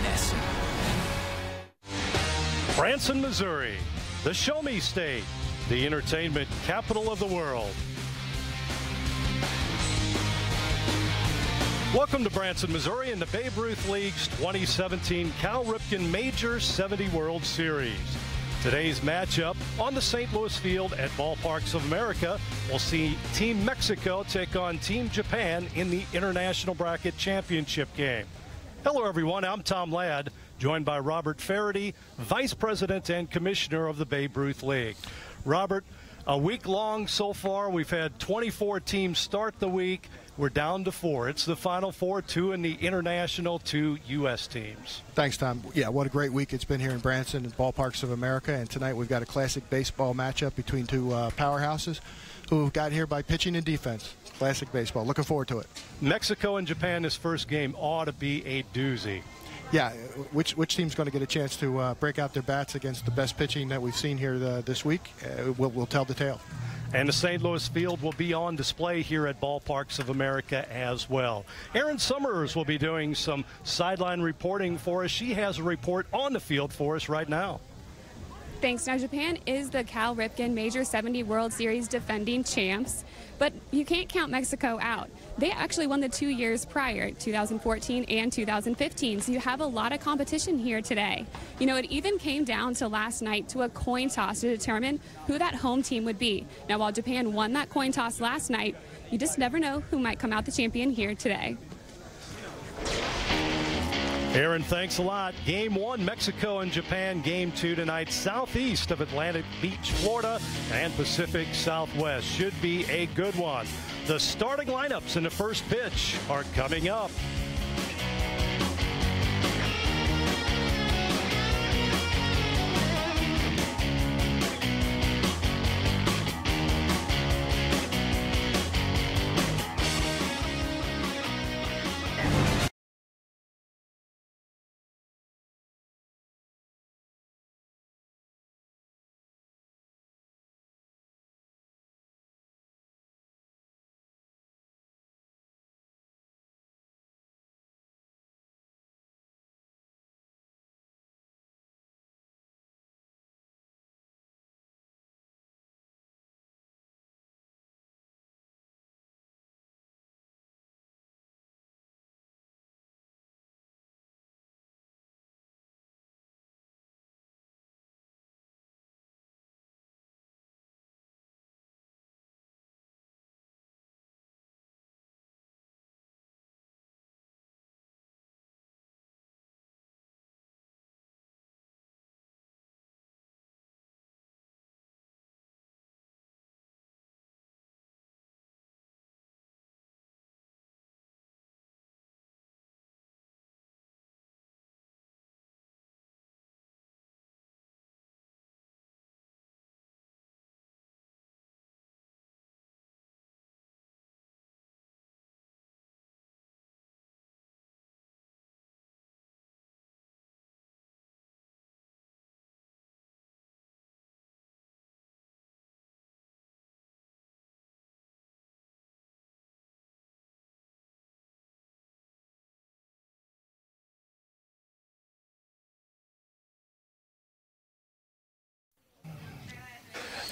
Vanessa. Branson, Missouri, the Show Me State, the entertainment capital of the world. Welcome to Branson, Missouri in the Babe Ruth League's 2017 Cal Ripken Major 70 World Series. Today's matchup on the St. Louis field at Ballparks of America will see Team Mexico take on Team Japan in the International Bracket Championship game. Hello, everyone. I'm Tom Ladd, joined by Robert Faraday, Vice President and Commissioner of the Babe Ruth League. Robert, a week long so far. We've had 24 teams start the week. We're down to 4. It's the Final Four, 2 in the international, 2 U.S. teams. Thanks, Tom. Yeah, what a great week it's been here in Branson at Ballparks of America. And tonight we've got a classic baseball matchup between two powerhouses who got here by pitching and defense. Classic baseball. Looking forward to it. Mexico and Japan, this first game ought to be a doozy. Yeah, which team's going to get a chance to break out their bats against the best pitching that we've seen here this week? We'll tell the tale. And the St. Louis field will be on display here at Ballparks of America as well. Erin Summers will be doing some sideline reporting for us. She has a report on the field for us right now. Thanks. Now, Japan is the Cal Ripken Major 70 World Series defending champs, but you can't count Mexico out. They actually won the 2 years prior, 2014 and 2015, so you have a lot of competition here today. You know, it even came down to last night to a coin toss to determine who that home team would be. Now, while Japan won that coin toss last night, you just never know who might come out the champion here today. Erin, thanks a lot. Game 1, Mexico and Japan. Game 2 tonight, southeast of Atlantic Beach, Florida, and Pacific Southwest. Should be a good one. The starting lineups in the first pitch are coming up.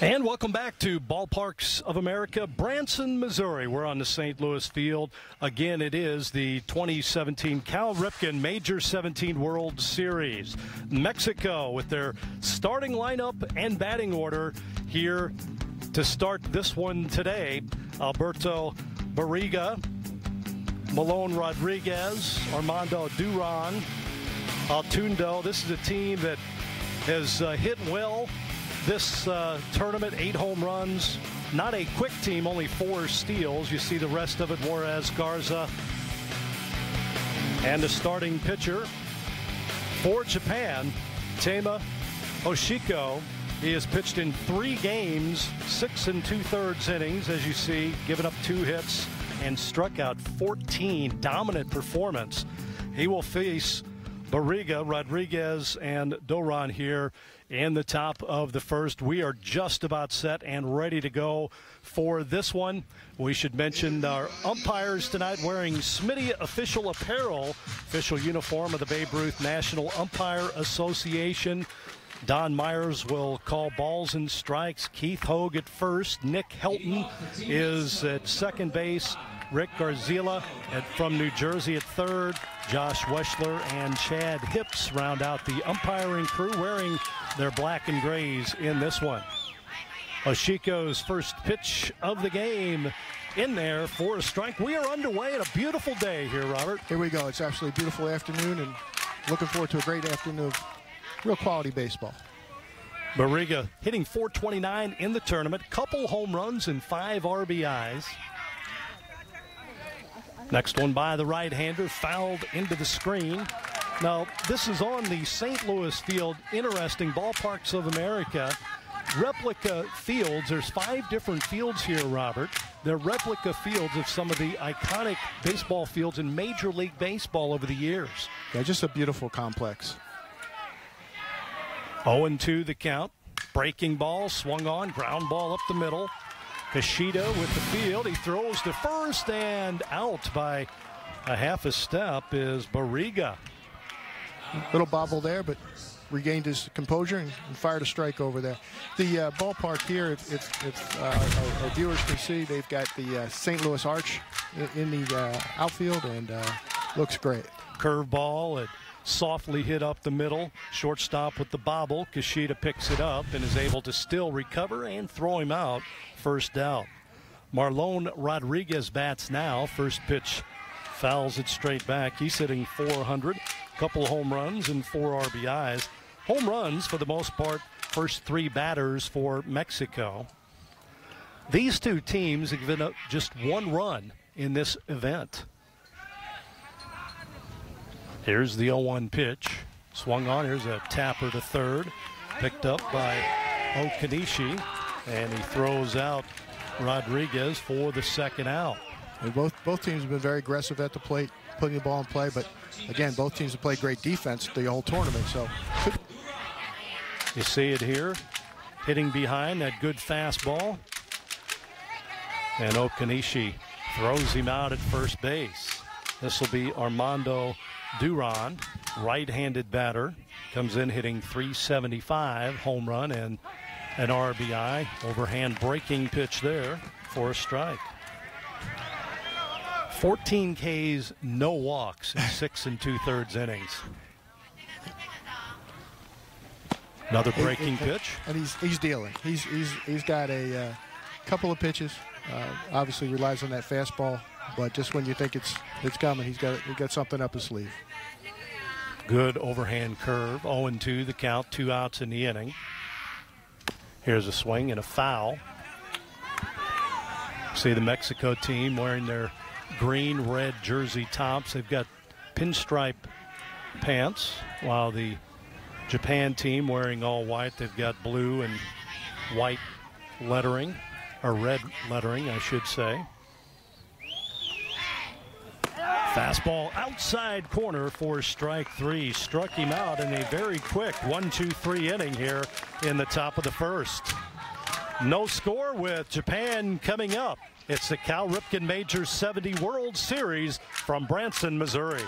And welcome back to Ballparks of America, Branson, Missouri. We're on the St. Louis field. Again, it is the 2017 Cal Ripken Major 17 World Series. Mexico with their starting lineup and batting order here to start this one today. Alberto Barriga, Malone Rodriguez, Armando Duran, Altundo. This is a team that has hit well this tournament, 8 home runs. Not a quick team, only 4 steals. You see the rest of it, Juarez, Garza. And the starting pitcher for Japan, Tama Oshiko. He has pitched in 3 games, 6 2/3 innings, as you see, given up 2 hits and struck out 14. Dominant performance. He will face Barriga, Rodriguez, and Doran here in the top of the first. We are just about set and ready to go for this one. We should mention our umpires tonight wearing Smitty official apparel, official uniform of the Babe Ruth National Umpire Association. Don Myers will call balls and strikes. Keith Hogue at first. Nick Helton is at second base. Rick Garzila from New Jersey at third. Josh Weschler and Chad Hips round out the umpiring crew wearing their black and grays in this one. Oshiko's first pitch of the game in there for a strike. We are underway and a beautiful day here, Robert. Here we go. It's absolutely a beautiful afternoon and looking forward to a great afternoon of real quality baseball. Barriga hitting .429 in the tournament. Couple home runs and 5 RBIs. Next one by the right-hander, fouled into the screen. Now, this is on the St. Louis field. Interesting, Ballparks of America. Replica fields. There's 5 different fields here, Robert. They're replica fields of some of the iconic baseball fields in Major League Baseball over the years. Yeah, just a beautiful complex. 0-2 the count. Breaking ball, swung on, ground ball up the middle. Kashida with the field. He throws to first and out by a half a step is Barriga. Little bobble there, but regained his composure and fired a strike over there. The ballpark here, if our viewers can see, they've got the St. Louis Arch in the outfield, and looks great. Curveball, it softly hit up the middle. Shortstop with the bobble. Kashida picks it up and is able to still recover and throw him out. First out. Marlon Rodriguez bats now. First pitch fouls it straight back. He's hitting .400. Couple home runs and 4 RBIs. Home runs, for the most part, first 3 batters for Mexico. These two teams have given up just 1 run in this event. Here's the 0-1 pitch. Swung on. Here's a tapper to third. Picked up by Okanishi. And he throws out Rodriguez for the second out. And both teams have been very aggressive at the plate, putting the ball in play. But, again, both teams have played great defense the whole tournament. So you see it here. Hitting behind that good fastball. And Okanishi throws him out at first base. This will be Armando Duran, right-handed batter. Comes in hitting .375, home run and an RBI. Overhand breaking pitch there for a strike. 14 Ks, no walks in 6 2/3 innings. Another breaking pitch. And he's dealing. He's got a couple of pitches. Obviously relies on that fastball, but just when you think it's coming, he's got something up his sleeve. Good overhand curve. 0-2 the count. 2 outs in the inning. Here's a swing and a foul. See the Mexico team wearing their green-red jersey tops. They've got pinstripe pants, while the Japan team wearing all white. They've got blue and white lettering, or red lettering, I should say. Fastball outside corner for strike 3. Struck him out in a very quick 1-2-3 inning here in the top of the first. No score with Japan coming up. It's the Cal Ripken Major 70 World Series from Branson, Missouri.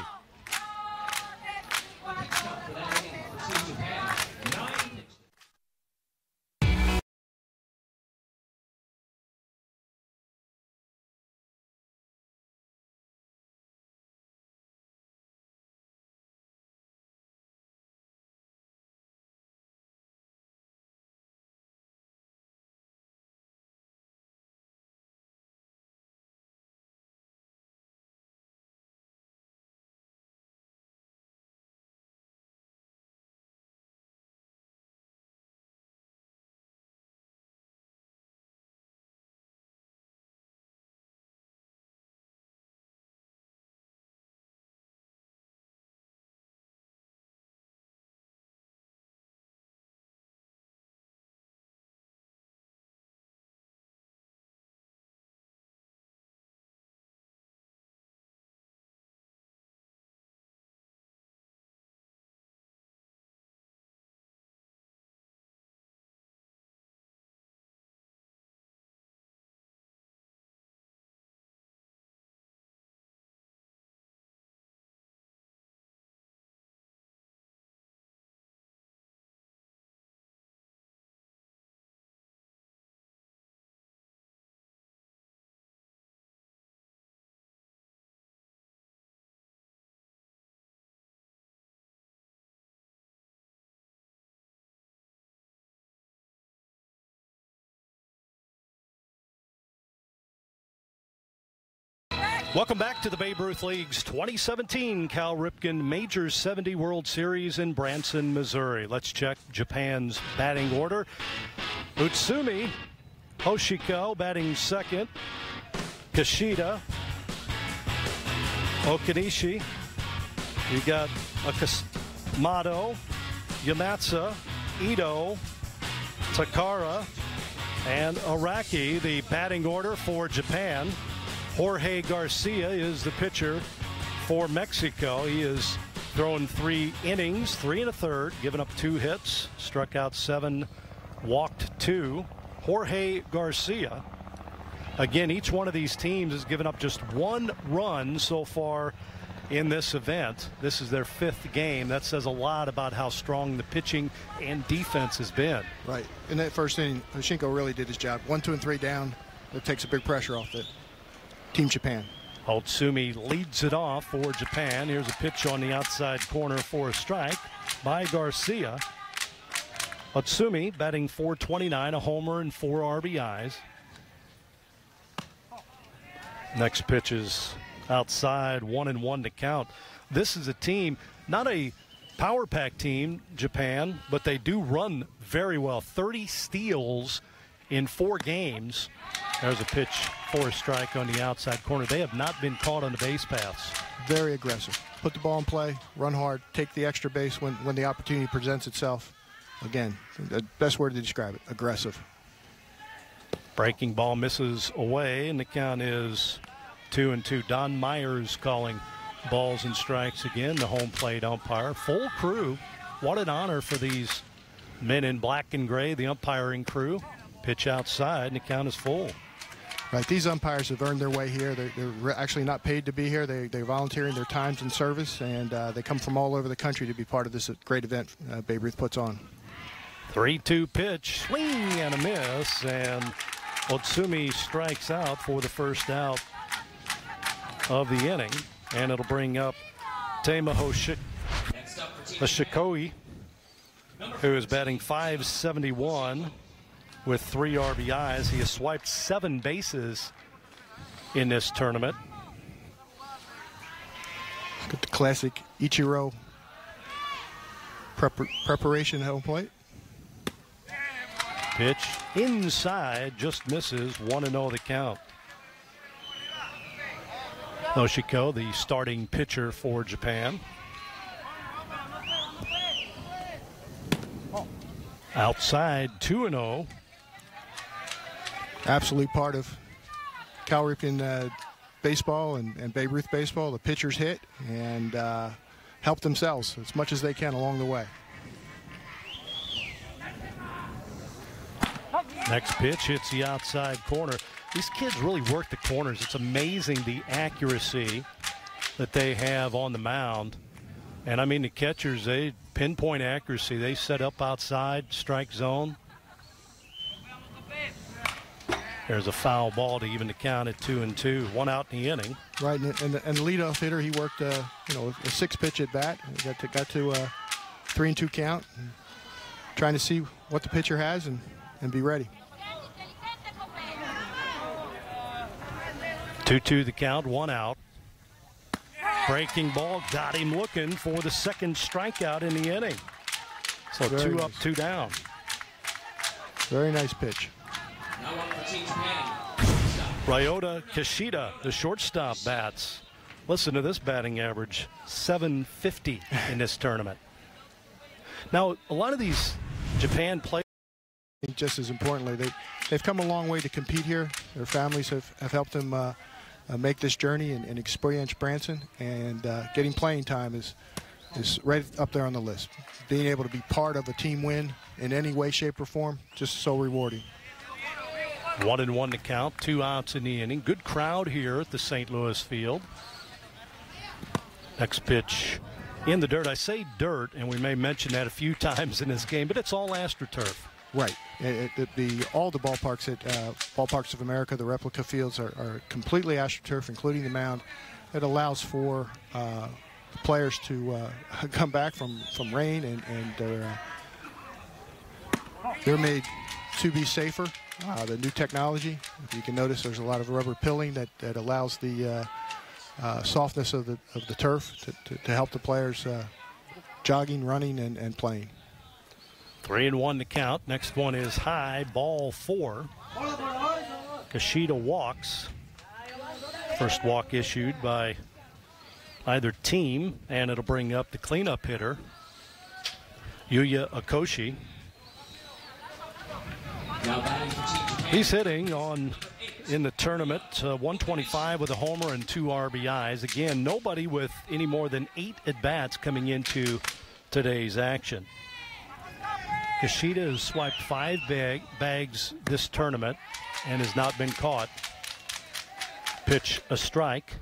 Welcome back to the Babe Ruth League's 2017 Cal Ripken Major 70 World Series in Branson, Missouri. Let's check Japan's batting order. Utsumi Hoshiko batting second. Kishida, Okanishi. You got Akamoto, Yamatsu, Ito, Takara, and Araki. The batting order for Japan. Jorge Garcia is the pitcher for Mexico. He has thrown 3 innings, 3 1/3, given up 2 hits, struck out 7, walked 2. Jorge Garcia. Again, each one of these teams has given up just 1 run so far in this event. This is their 5th game. That says a lot about how strong the pitching and defense has been. Right. In that first inning, Hoshiko really did his job. 1, 2, and 3 down. That takes a big pressure off the Team Japan. Otsumi leads it off for Japan. Here's a pitch on the outside corner for a strike by Garcia. Otsumi batting .429, a homer and 4 RBIs. Next pitch is outside, 1-1 to count. This is a team, not a power pack team, Japan, but they do run very well. 30 steals in 4 games. There's a pitch for a strike on the outside corner. They have not been caught on the base paths. Very aggressive. Put the ball in play, run hard, take the extra base when the opportunity presents itself. Again, the best word to describe it, aggressive. Breaking ball misses away, and the count is 2-2. Don Myers calling balls and strikes again, the home plate umpire. Full crew. What an honor for these men in black and gray, the umpiring crew. Pitch outside, and the count is full. Right, these umpires have earned their way here. They're actually not paid to be here. They're volunteering their times in service, and they come from all over the country to be part of this great event Babe Ruth puts on. 3-2 pitch, swing and a miss, and Otsumi strikes out for the first out of the inning, and it'll bring up Tama Hoshikoi, who is batting .571. with 3 RBIs. He has swiped 7 bases in this tournament. Got the classic Ichiro preparation at home plate. Pitch inside, just misses. 1-0 the count. Hoshiko, the starting pitcher for Japan. Outside, 2-0. Absolute part of Cal Ripken baseball and Babe Ruth baseball. The pitchers hit and help themselves as much as they can along the way. Next pitch hits the outside corner. These kids really work the corners. It's amazing the accuracy that they have on the mound. And I mean, the catchers, they pinpoint accuracy. They set up outside, strike zone. There's a foul ball to even the count at 2-2. 1 out in the inning. Right, and the leadoff hitter, he worked a 6-pitch at bat. Got to a 3-2 count. Trying to see what the pitcher has and be ready. 2-2 the count, 1 out. Breaking ball got him looking for the second strikeout in the inning. So Very 2 nice. up, 2 down. Very nice pitch. Ryota Kishida, the shortstop, bats. Listen to this batting average, .750 in this tournament. Now, a lot of these Japan players, Just as importantly, they've come a long way to compete here. Their families have helped them make this journey and experience Branson, and getting playing time is right up there on the list. Being able to be part of a team win in any way, shape, or form, just so rewarding. 1-1 to count, 2 outs in the inning. Good crowd here at the St. Louis field. Next pitch in the dirt. I say dirt, and we may mention that a few times in this game, but it's all AstroTurf. Right. All the ballparks at Ballparks of America, the replica fields are completely AstroTurf, including the mound. It allows for players to come back from rain, and they're made to be safer. The new technology, if you can notice, there's a lot of rubber pilling that allows the softness of the turf to help the players jogging, running, and playing. 3-1 to count. Next one is high, ball 4. Kashida walks. First walk issued by either team, and it'll bring up the cleanup hitter, Yuya Okoshi. He's hitting in the tournament 125 with a homer and 2 RBIs. Again, nobody with any more than 8 at-bats coming into today's action. Kashida has swiped 5 bags this tournament and has not been caught. Pitch a strike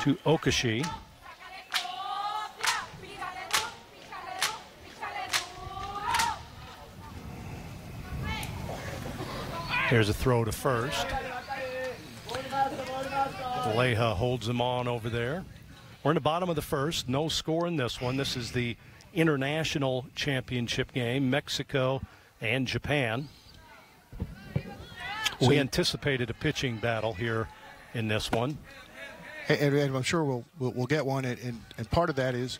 to Okoshi. Here's a throw to first. Leha holds him on over there. We're in the bottom of the first. No score in this one. This is the international championship game, Mexico and Japan. We anticipated a pitching battle here in this one. And I'm sure we'll get one. And part of that is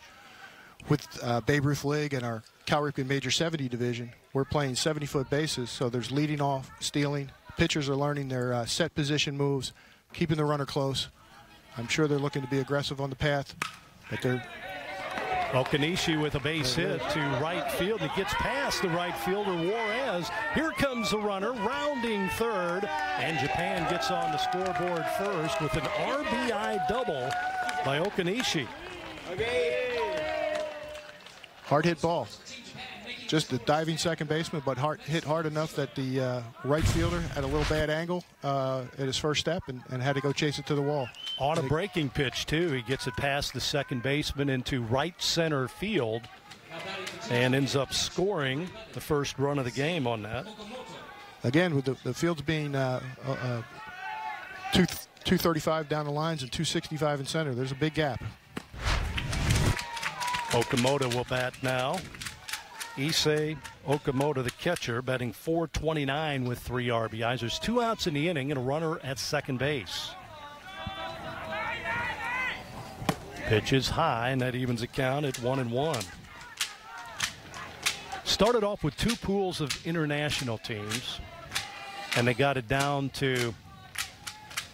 with Babe Ruth League and our Cal Ripken Major 70 division, we're playing 70-foot bases. So there's leading off, stealing. Pitchers are learning their set position moves, keeping the runner close. I'm sure they're looking to be aggressive on the path, but they're... Okanishi with a base hit to right field. It gets past the right fielder, Juarez. Here comes the runner, rounding third, and Japan gets on the scoreboard first with an RBI double by Okanishi. Hard hit ball. Just a diving second baseman, but hit hard enough that the right fielder had a little bad angle at his first step and had to go chase it to the wall. On a breaking pitch, too. He gets it past the second baseman into right center field and ends up scoring the first run of the game on that. Again, with the fields being 235 down the lines and 265 in center, there's a big gap. Okamoto will bat now. Issei Okamoto, the catcher, batting .429 with 3 RBIs. There's 2 outs in the inning and a runner at second base. Pitch is high, and that evens the count at 1-1. Started off with 2 pools of international teams, and they got it down to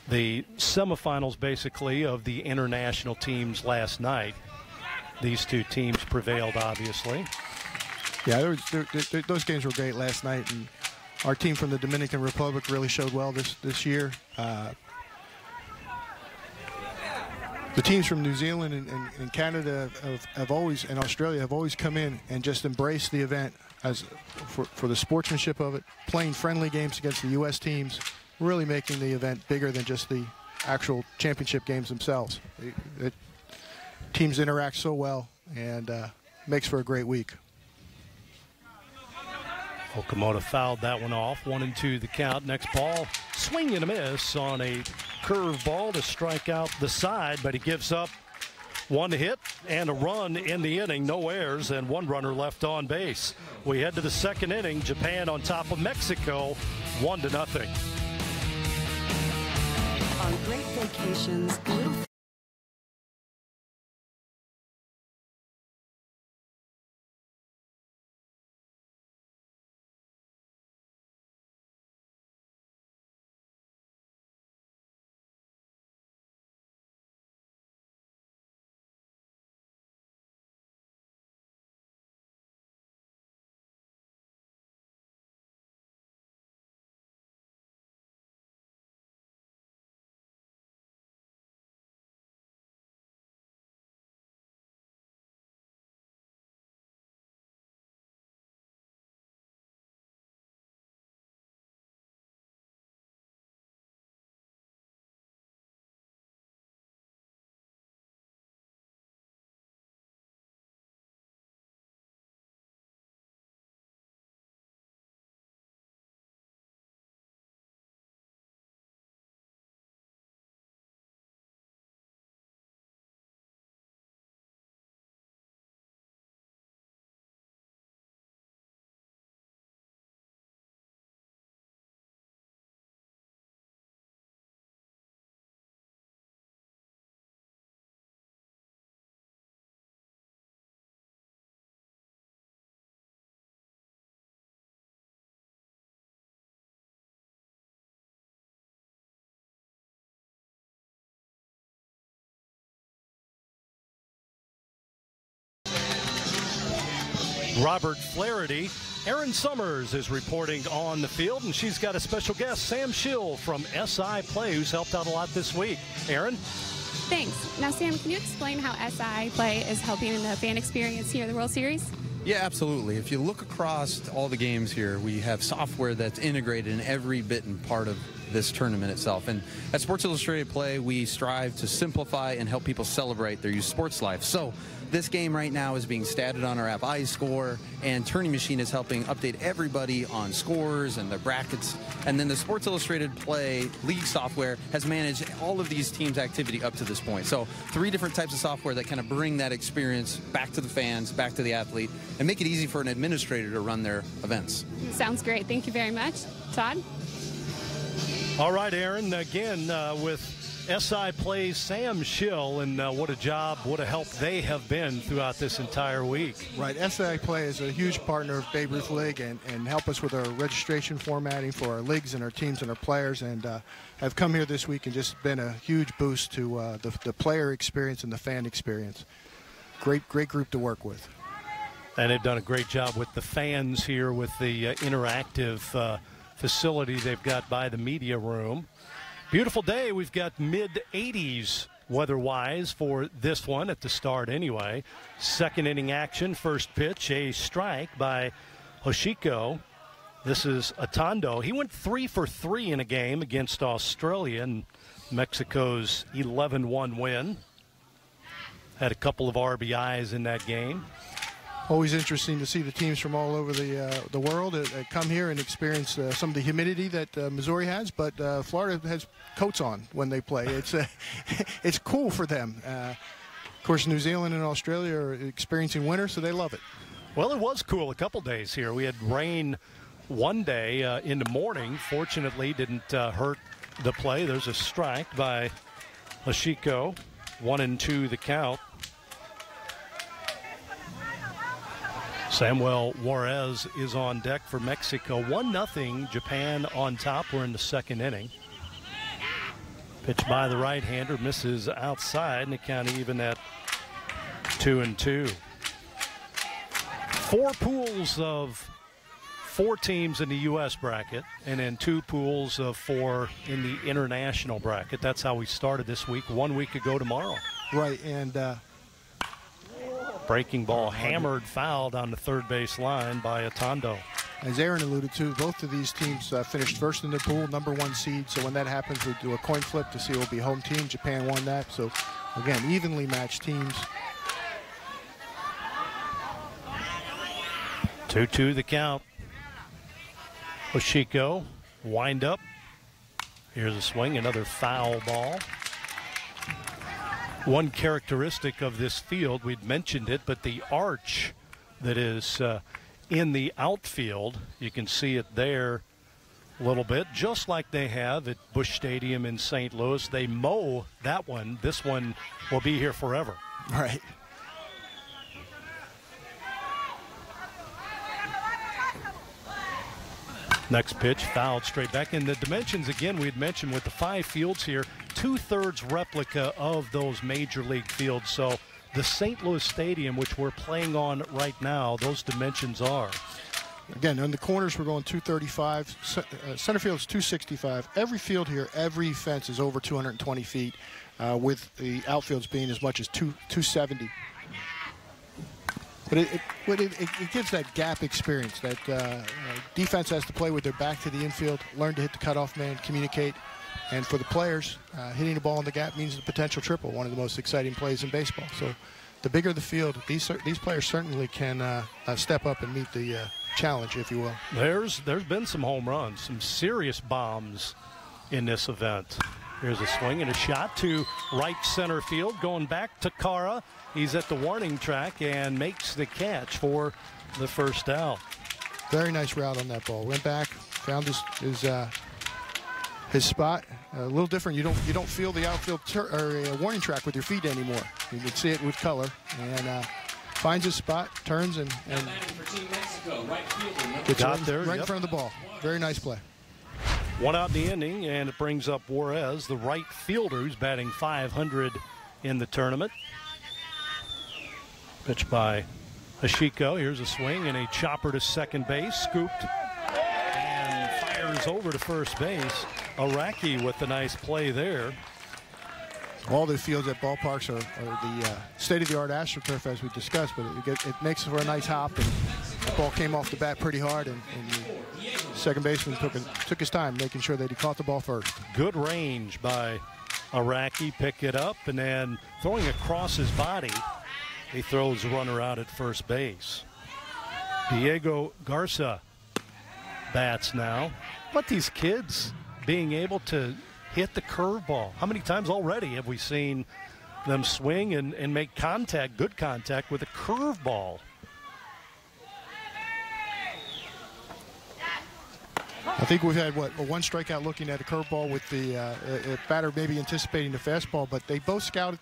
the semifinals, basically, of the international teams last night. These 2 teams prevailed, obviously. Yeah, those games were great last night, and our team from the Dominican Republic really showed well this year. The teams from New Zealand and Canada have always, and Australia have always come in and just embraced the event as for the sportsmanship of it, playing friendly games against the U.S. teams, really making the event bigger than just the actual championship games themselves. Teams interact so well, and makes for a great week. Okamoto fouled that one off. 1-2 the count. Next ball, swing and a miss on a curve ball to strike out the side, but he gives up 1 hit and a run in the inning. No errors and 1 runner left on base. We head to the second inning. Japan on top of Mexico, 1-0. On great vacations, little Robert Flaherty. Erin Summers is reporting on the field, and she's got a special guest, Sam Schill from SI Play, who's helped out a lot this week. Erin? Thanks. Now, Sam, can you explain how SI Play is helping in the fan experience here at the World Series? Yeah, absolutely. If you look across all the games here, we have software that's integrated in every bit and part of this tournament itself. And at Sports Illustrated Play, we strive to simplify and help people celebrate their youth sports life. So this game right now is being statted on our app iScore, and Turning Machine is helping update everybody on scores and their brackets. And then the Sports Illustrated Play league software has managed all of these teams' activity up to this point. So 3 different types of software that kind of bring that experience back to the fans, back to the athlete, and make it easy for an administrator to run their events. Sounds great. Thank you very much. Todd? All right, Erin, again with SI Play's Sam Schill, and what a job, what a help they have been throughout this entire week. Right, SI Play is a huge partner of Babe Ruth League and help us with our registration formatting for our leagues and our teams and our players, and have come here this week and just been a huge boost to the player experience and the fan experience. Great group to work with. And they've done a great job with the fans here with the interactive facility they've got by the media room. Beautiful day. We've got mid-80s weather-wise for this one at the start anyway. Second inning action, first pitch, a strike by Hoshiko. This is Atondo. He went 3 for 3 in a game against Australia in Mexico's 11-1 win. Had a couple of RBIs in that game. Always interesting to see the teams from all over the world come here and experience some of the humidity that Missouri has, but Florida has coats on when they play. It's cool for them. Of course, New Zealand and Australia are experiencing winter, so they love it. Well, it was cool a couple days here. We had rain one day in the morning. Fortunately, didn't hurt the play. There's a strike by Hoshiko. 1-2 the count. Samuel Juarez is on deck for Mexico. 1-0, Japan on top. We're in the second inning. Pitch by the right-hander, misses outside, and the count even at 2-2. 4 pools of 4 teams in the U.S. bracket, and then 2 pools of 4 in the international bracket. That's how we started this week, 1 week ago tomorrow. Right, and breaking ball hammered, fouled on the third base line by Atondo. As Aaron alluded to, both of these teams finished first in the pool, #1 seed. So when that happens, we do a coin flip to see who will be home team. Japan won that. So again, evenly matched teams. 2-2 the count. Hoshiko, wind up. Here's a swing, another foul ball. One characteristic of this field, we'd mentioned it, but the arch that is in the outfield, you can see it there a little bit, just like they have at Busch Stadium in St. Louis. They mow that one. This one will be here forever. Right. Next pitch, fouled straight back. And the dimensions, again, we'd mentioned with the 5 fields here, 2/3 replica of those major league fields. So the St. Louis Stadium, which we're playing on right now, those dimensions are. Again, on the corners, we're going 235. Center field's 265. Every field here, every fence is over 220 feet, with the outfields being as much as 270. But it gives that gap experience that defense has to play with their back to the infield, learn to hit the cutoff man, communicate. And for the players, hitting the ball in the gap means the potential triple, one of the most exciting plays in baseball. So the bigger the field, these players certainly can step up and meet the challenge, if you will. There's been some home runs, some serious bombs in this event. Here's a swing and a shot to right center field, going back to Kara. He's at the warning track and makes the catch for the first out. Very nice route on that ball. Went back, found his spot. A little different. You don't feel the outfield warning track with your feet anymore. You can see it with color. And finds his spot, turns, and gets right in front of the ball. Very nice play. 1 out in the inning, and it brings up Juarez, the right fielder, who's batting .500 in the tournament. Pitch by Hashiko, here's a swing and a chopper to second base, scooped and fires over to first base. Araki with the nice play there. All the fields at ballparks are the state-of-the-art AstroTurf, as we discussed, but it makes for a nice hop, and the ball came off the bat pretty hard, and the second baseman took his time making sure that he caught the ball first. Good range by Araki, pick it up, and then throwing across his body, he throws a runner out at first base. Diego Garza bats now. But these kids being able to hit the curveball. How many times already have we seen them swing and make contact, good contact with a curveball? I think we've had, one strikeout looking at a curveball with the batter maybe anticipating the fastball, but they both scouted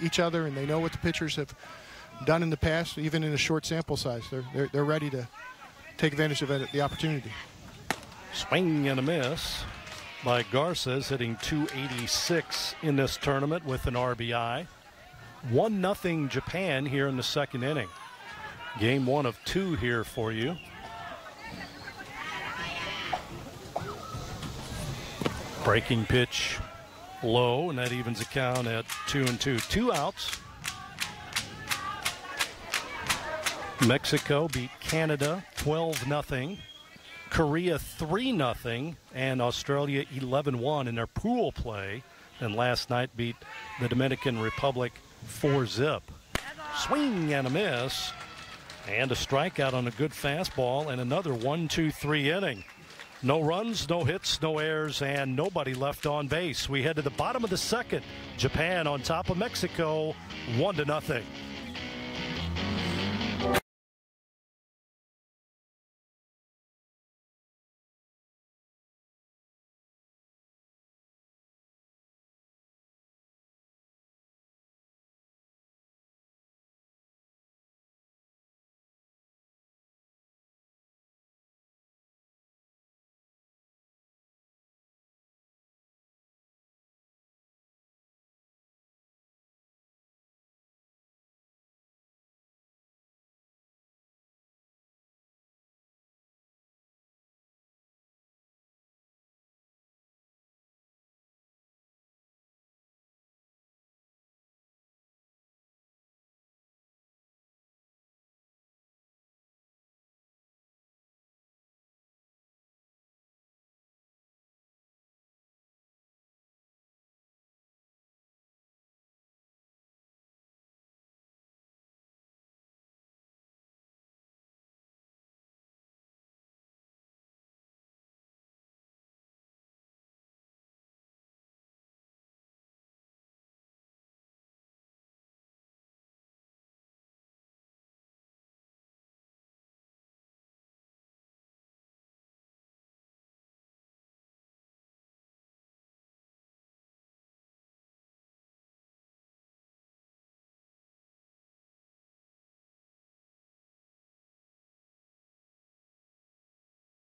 each other, and they know what the pitchers have done in the past, even in a short sample size. They're ready to take advantage of the opportunity. Swing and a miss by Garces, hitting .286 in this tournament with an RBI. 1-0 Japan here in the second inning. Game 1 of 2 here for you. Breaking pitch low, and that evens the count at 2-2. 2 outs. Mexico beat Canada 12-0. Korea 3-0, and Australia 11-1 in their pool play. And last night beat the Dominican Republic 4-0. Swing and a miss, and a strikeout on a good fastball, and another 1-2-3 inning. No runs, no hits, no errors, and nobody left on base. We head to the bottom of the second. Japan on top of Mexico, 1-0.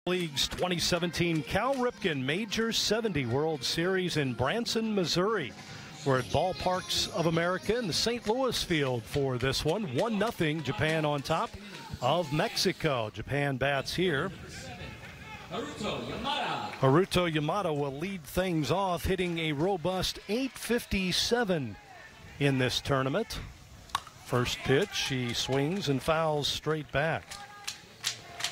League's 2017 Cal Ripken Major 70 World Series in Branson, Missouri. We're at Ballparks of America in the St. Louis field for this one. 1-0 Japan on top of Mexico. Japan bats here. Haruto Yamada will lead things off, hitting a robust .857 in this tournament. First pitch, he swings and fouls straight back.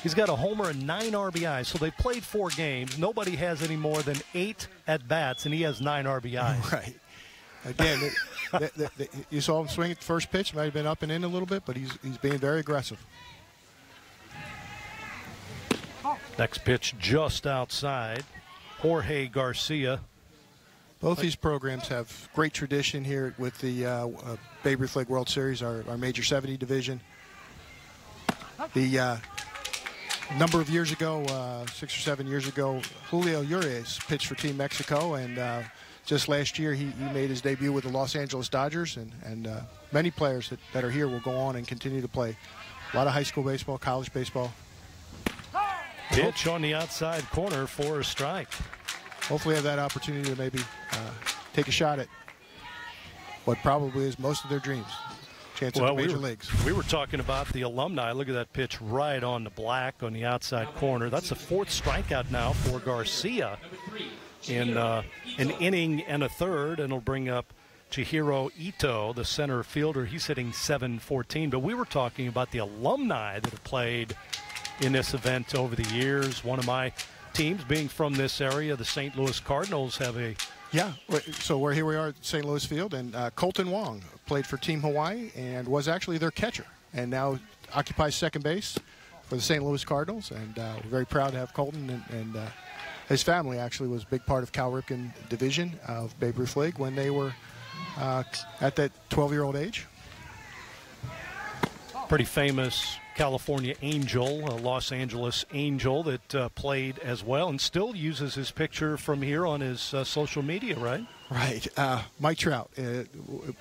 He's got a homer and 9 RBIs, so they played 4 games. Nobody has any more than 8 at-bats, and he has 9 RBIs. Right. Again, you saw him swing at the first pitch. Might have been up and in a little bit, but he's being very aggressive. Next pitch just outside. Jorge Garcia. Both these programs have great tradition here with the Babe Ruth League World Series, our Major 70 division. The number of years ago, 6 or 7 years ago, Julio Urias pitched for Team Mexico, and just last year he made his debut with the Los Angeles Dodgers, and many players that are here will go on and continue to play a lot of high school baseball, college baseball. Pitch on the outside corner for a strike. Hopefully have that opportunity to maybe take a shot at what probably is most of their dreams, chance at the major leagues. We were talking about the alumni. Look at that pitch right on the black on the outside corner. That's the 4th strikeout now for Garcia in an inning and a third, and it'll bring up Chihiro Ito, the center fielder. He's hitting .714. But we were talking about the alumni that have played in this event over the years. One of my teams being from this area, the St. Louis Cardinals, have a... Yeah, so here we are at St. Louis Field, and Colton Wong played for Team Hawaii and was actually their catcher, and now occupies second base for the St. Louis Cardinals, and we're very proud to have Colton, and his family actually was a big part of Cal Ripken division of Babe Ruth League when they were at that 12-year-old age. Pretty famous California Angel, a Los Angeles Angel that played as well and still uses his picture from here on his social media, right? Right. Mike Trout,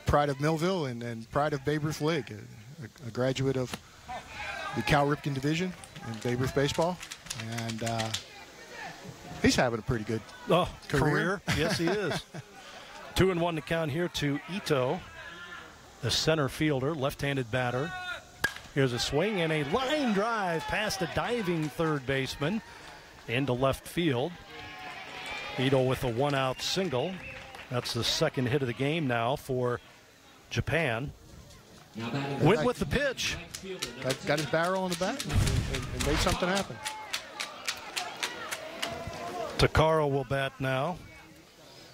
pride of Millville and pride of Babe Ruth League, a graduate of the Cal Ripken division in Babe Ruth baseball, and he's having a pretty good career. Yes, he is. 2-1 to count here to Ito, the center fielder, left-handed batter. Here's a swing and a line drive past a diving third baseman into left field. Ito with a 1-out single. That's the second hit of the game now for Japan. Went with the pitch. Got his barrel on the bat and made something happen. Takara will bat now.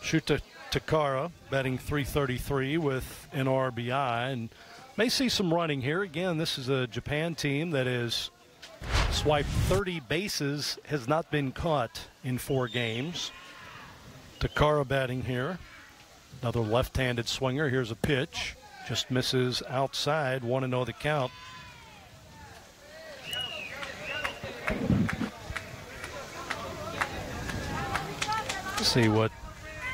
Shuta Takara batting .333 with an RBI, and may see some running here. Again, this is a Japan team that has swiped 30 bases, has not been caught in 4 games. Takara batting here. Another left-handed swinger. Here's a pitch. Just misses outside. 1-0 the count. Let's see what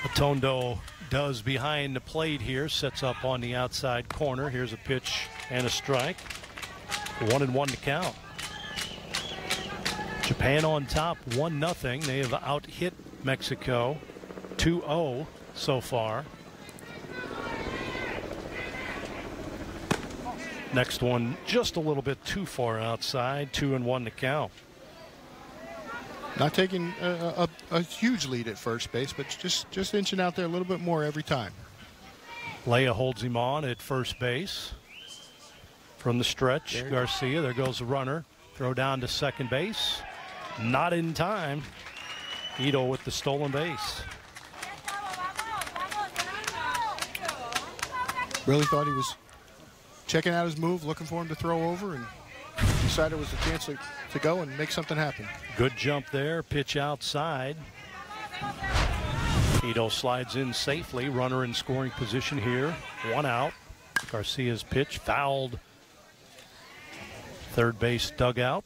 Atondo does behind the plate here. Sets up on the outside corner. Here's a pitch and a strike. 1-1 to count. Japan on top 1-0. They have out-hit Mexico 2-0 so far. Next one just a little bit too far outside. 2-1 to count. Not taking a huge lead at first base, but just inching out there a little bit more every time. Leah holds him on at first base. From the stretch, Garcia, there goes the runner. Throw down to second base. Not in time. Ito with the stolen base. Really thought he was checking out his move, looking for him to throw over, and decided it was a chance to go and make something happen. Good jump there, pitch outside. Ito slides in safely, runner in scoring position here. 1 out. Garcia's pitch fouled. Third base dugout.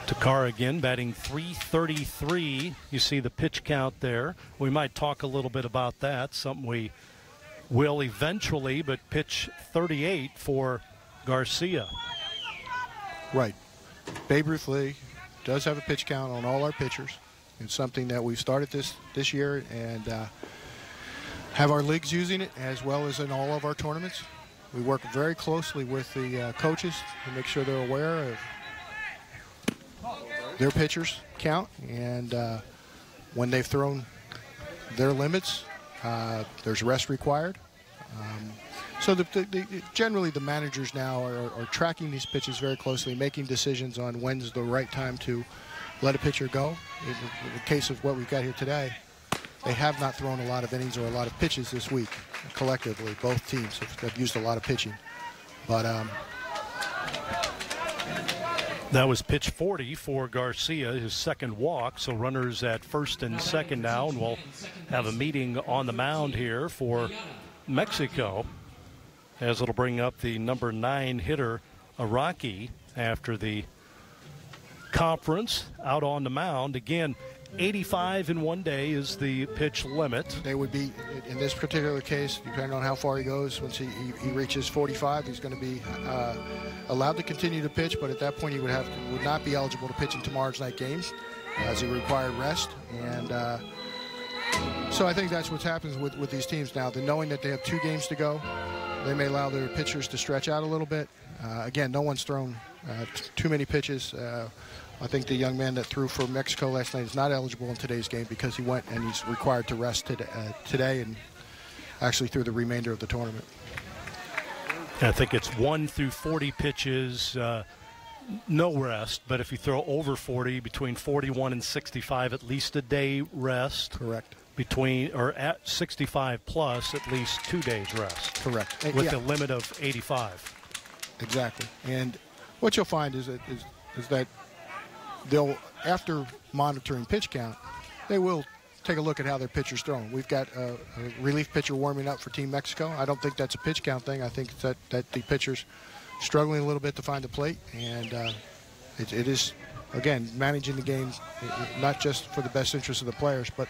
Takara again batting .333. You see the pitch count there. We might talk a little bit about that, something we will eventually, but pitch 38 for Garcia. Right. Babe Ruth League does have a pitch count on all our pitchers. It's something that we've started this year and have our leagues using it as well as in all of our tournaments. We work very closely with the coaches to make sure they're aware of their pitchers count, and when they've thrown their limits, there's rest required. So generally the managers now are tracking these pitches very closely, making decisions on when's the right time to let a pitcher go. In the case of what we've got here today, they have not thrown a lot of innings or a lot of pitches this week. Collectively, both teams have used a lot of pitching. But that was pitch 40 for Garcia, his second walk. So runners at first and second now, and we'll have a meeting on the mound here for Mexico, as it'll bring up the number 9 hitter, Araki, after the conference out on the mound. Again, 85 in one day is the pitch limit. They would be, in this particular case, depending on how far he goes, once he reaches 45, he's going to be allowed to continue to pitch, but at that point he would not be eligible to pitch in tomorrow's night games as he required rest. And So I think that's what happens with these teams now. They're knowing that they have 2 games to go. They may allow their pitchers to stretch out a little bit. Again, no one's thrown too many pitches. I think the young man that threw for Mexico last night is not eligible in today's game because he went and he's required to rest today and actually through the remainder of the tournament. I think it's 1 through 40 pitches, no rest, but if you throw over 40, between 41 and 65, at least a day rest. Correct. At 65 plus, at least 2 days rest. Correct. With a limit of 85. Exactly. And what you'll find is that they'll, after monitoring pitch count, they will take a look at how their pitcher's throwing. We've got a relief pitcher warming up for Team Mexico. I don't think that's a pitch count thing. I think that the pitcher's struggling a little bit to find the plate, and it is, again, managing the game, not just for the best interest of the players, but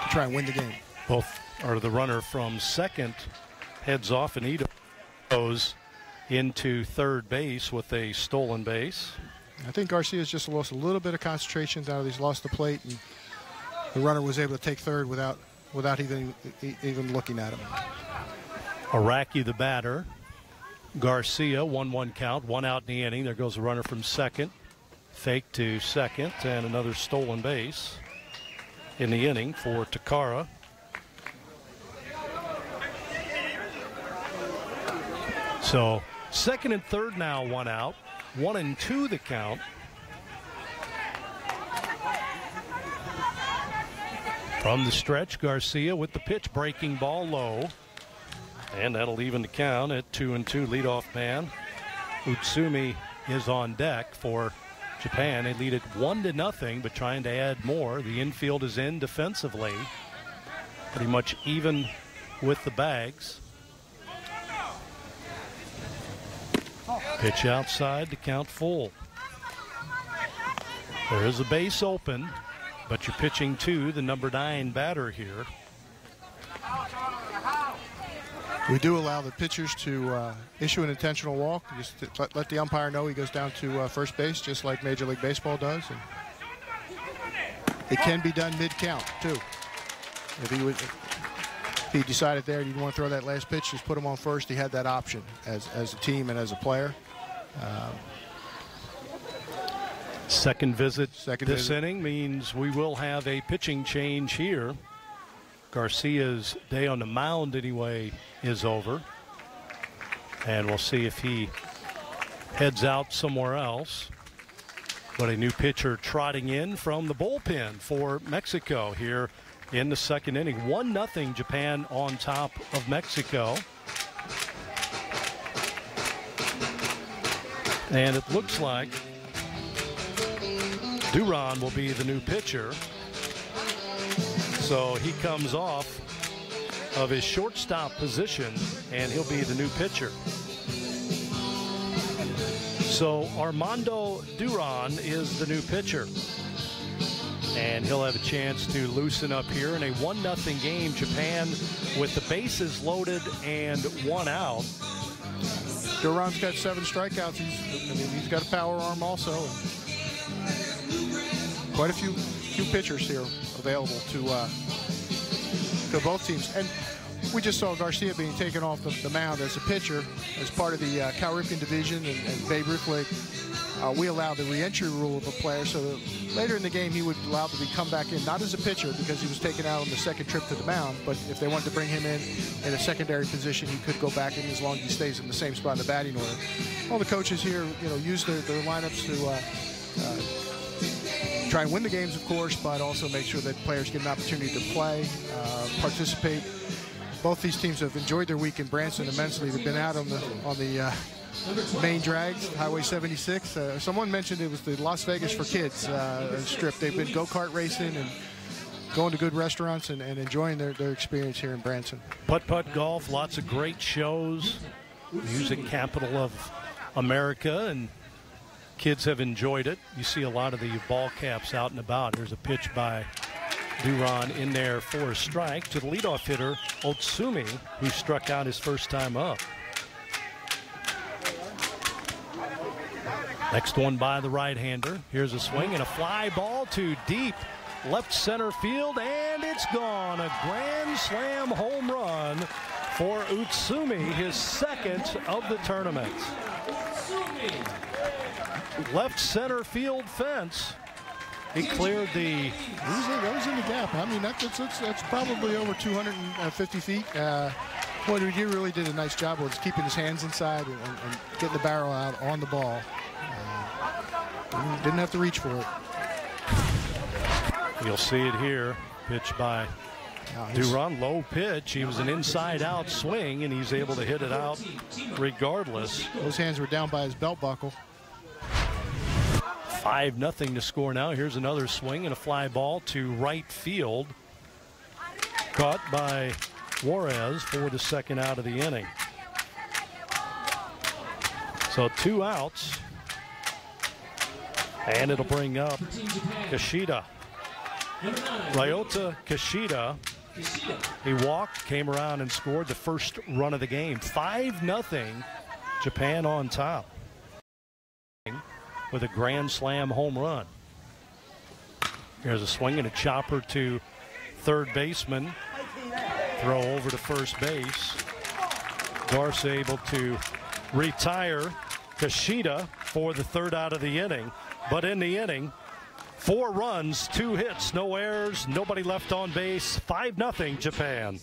to try and win the game. Both are the runner from second heads off and Ito goes into third base with a stolen base. I think Garcia's just lost a little bit of concentration now that he's lost the plate, and the runner was able to take third without even looking at him. Araki the batter. Garcia, 1-1 count, 1 out in the inning. There goes the runner from second. Fake to second, and another stolen base in the inning for Takara. So second and third now, 1 out. 1 and 2 the count. From the stretch, Garcia with the pitch, breaking ball low. And that'll even the count at 2-2. Leadoff man Utsumi is on deck for Japan. They lead it 1-0, but trying to add more. The infield is in defensively. Pretty much even with the bags. Pitch outside, the count full. There is a base open, but you're pitching to the number 9 batter here. We do allow the pitchers to issue an intentional walk. Just let the umpire know he goes down to first base, just like Major League Baseball does. And it can be done mid-count, too. If he decided there he didn't want to throw that last pitch, just put him on first. He had that option as a team and as a player. Second visit this inning means we will have a pitching change here. Garcia's day on the mound, anyway, is over. And we'll see if he heads out somewhere else. But a new pitcher trotting in from the bullpen for Mexico here in the second inning. 1-0 Japan on top of Mexico. And it looks like Duran will be the new pitcher. So he comes off of his shortstop position, and he'll be the new pitcher. So Armando Duran is the new pitcher. And he'll have a chance to loosen up here in a 1-0 game. Japan with the bases loaded and 1 out. Duran's got 7 strikeouts. He's got a power arm also. Quite a few pitchers here available to both teams. And we just saw Garcia being taken off the mound as a pitcher as part of the Cal Ripken division and Babe Ruth League. We allow the re-entry rule of a player, so that later in the game he would allow to come back in, not as a pitcher because he was taken out on the second trip to the mound, but if they wanted to bring him in a secondary position, he could go back in as long as he stays in the same spot in the batting order. All the coaches here, use their lineups to try and win the games, of course, but also make sure that players get an opportunity to play, participate. Both these teams have enjoyed their week in Branson immensely. They've been out on the main drags, Highway 76. Someone mentioned it was the Las Vegas for kids strip. They've been go-kart racing and going to good restaurants and enjoying their experience here in Branson. Putt-putt golf, lots of great shows. Music capital of America, and kids have enjoyed it. You see a lot of the ball caps out and about. There's a pitch by Duran in there for a strike to the leadoff hitter, Otsumi, who struck out his first time up. Next one by the right-hander. Here's a swing and a fly ball to deep left center field, and it's gone. A grand slam home run for Utsumi, his second of the tournament. Left center field fence. He cleared the... That was in the gap. I mean, that's probably over 250 feet. Boy, he really did a nice job with keeping his hands inside and getting the barrel out on the ball. Didn't have to reach for it. You'll see it here. Pitch by Duran. Low pitch. He was an inside-out swing, and he's able to hit it out regardless. Those hands were down by his belt buckle. 5-0 to score now. Here's another swing and a fly ball to right field. Caught by Juarez for the second out of the inning. So 2 outs. And it'll bring up Kishida. Ryota Kishida. He walked, came around, and scored the first run of the game. 5-0. Japan on top with a grand slam home run. Here's a swing and a chopper to third baseman. Throw over to first base. Garce able to retire Kishida for the third out of the inning. But in the inning, 4 runs, 2 hits, no errors, nobody left on base. 5-0 Japan.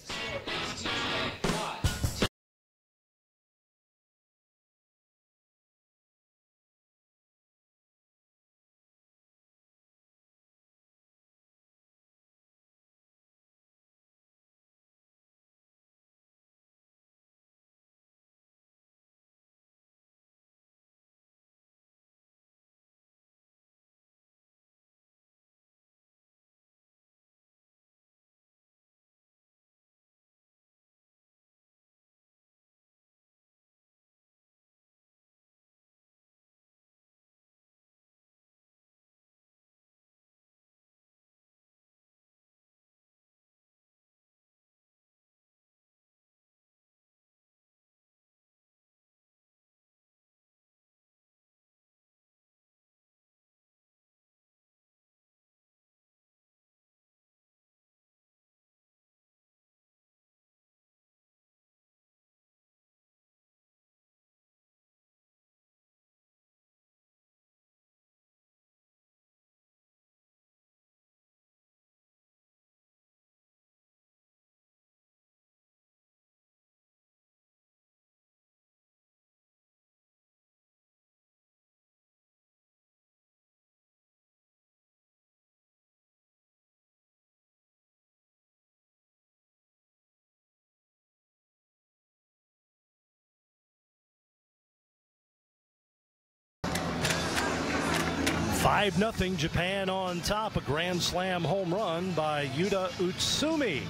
Five 5-0 Japan on top. A grand slam home run by Yuta Utsumi.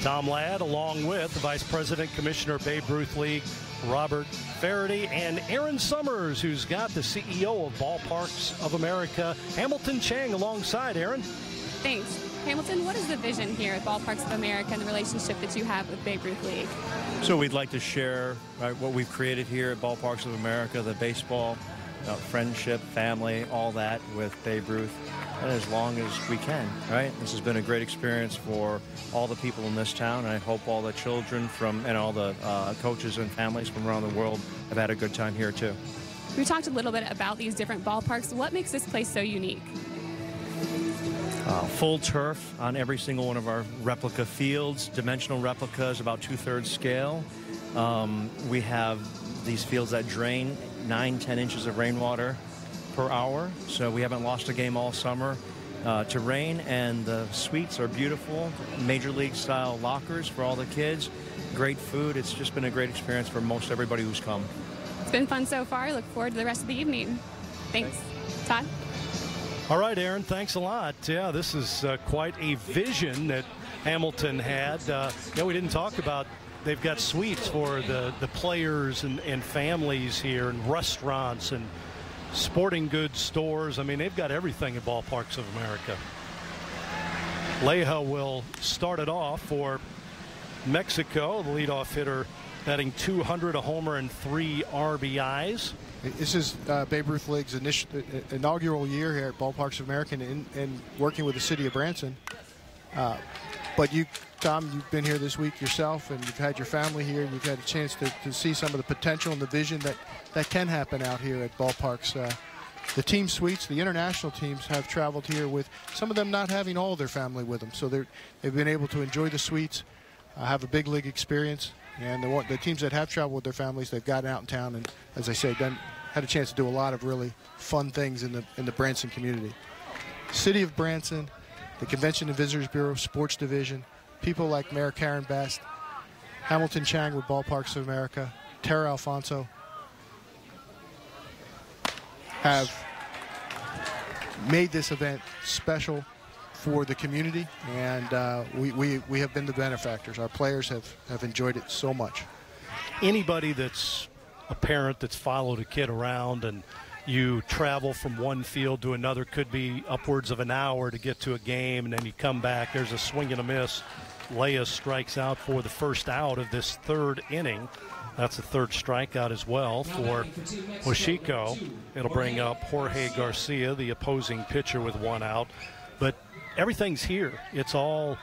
Tom Ladd, along with the Vice President Commissioner Babe Ruth League, Robert Faraday, and Aaron Summers, who's got the CEO of Ballparks of America, Hamilton Chang, alongside. Aaron? Thanks. Hamilton, what is the vision here at Ballparks of America and the relationship that you have with Babe Ruth League? So we'd like to share what we've created here at Ballparks of America, the baseball, friendship, family, all that with Babe Ruth, and as long as we can, right? This has been a great experience for all the people in this town, and I hope all the children and all the coaches and families from around the world have had a good time here too. We talked a little bit about these different ballparks. What makes this place so unique? Full turf on every single one of our replica fields, dimensional replicas, about 2/3 scale. We have these fields that drain 9-10 inches of rainwater per hour, so we haven't lost a game all summer to rain, and the suites are beautiful, major league style lockers for all the kids, great food. It's just been a great experience for most everybody who's come. It's been fun so far. Look forward to the rest of the evening. Thanks. Todd? All right, Aaron, thanks a lot. Yeah, this is quite a vision that Hamilton had. We didn't talk about, they've got suites for the players and families here, and restaurants and sporting goods stores. I mean, they've got everything at Ballparks of America. Leja will start it off for Mexico, the leadoff hitter batting .200, a homer and 3 RBIs. This is Babe Ruth League's inaugural year here at Ballparks of America and working with the city of Branson. But you, Tom, you've been here this week yourself, and you've had your family here. You've had a chance to see some of the potential and the vision that can happen out here at Ballparks. The team suites, the international teams have traveled here with some of them not having all their family with them. So they've been able to enjoy the suites, have a big league experience. And the teams that have traveled with their families, they've gotten out in town and, as I say, had a chance to do a lot of really fun things in the Branson community. City of Branson, the Convention and Visitors Bureau, Sports Division, people like Mayor Karen Best, Hamilton Chang with Ballparks of America, Tara Alfonso, have made this event special for the community, and we have been the benefactors. Our players have enjoyed it so much. Anybody that's a parent that's followed a kid around and you travel from one field to another, could be upwards of an hour to get to a game, and then you come back, there's a swing and a miss. Leah strikes out for the first out of this third inning. That's the third strikeout as well for Oshiko. It'll bring up Jorge Garcia, the opposing pitcher, with one out. But everything's here. It's all,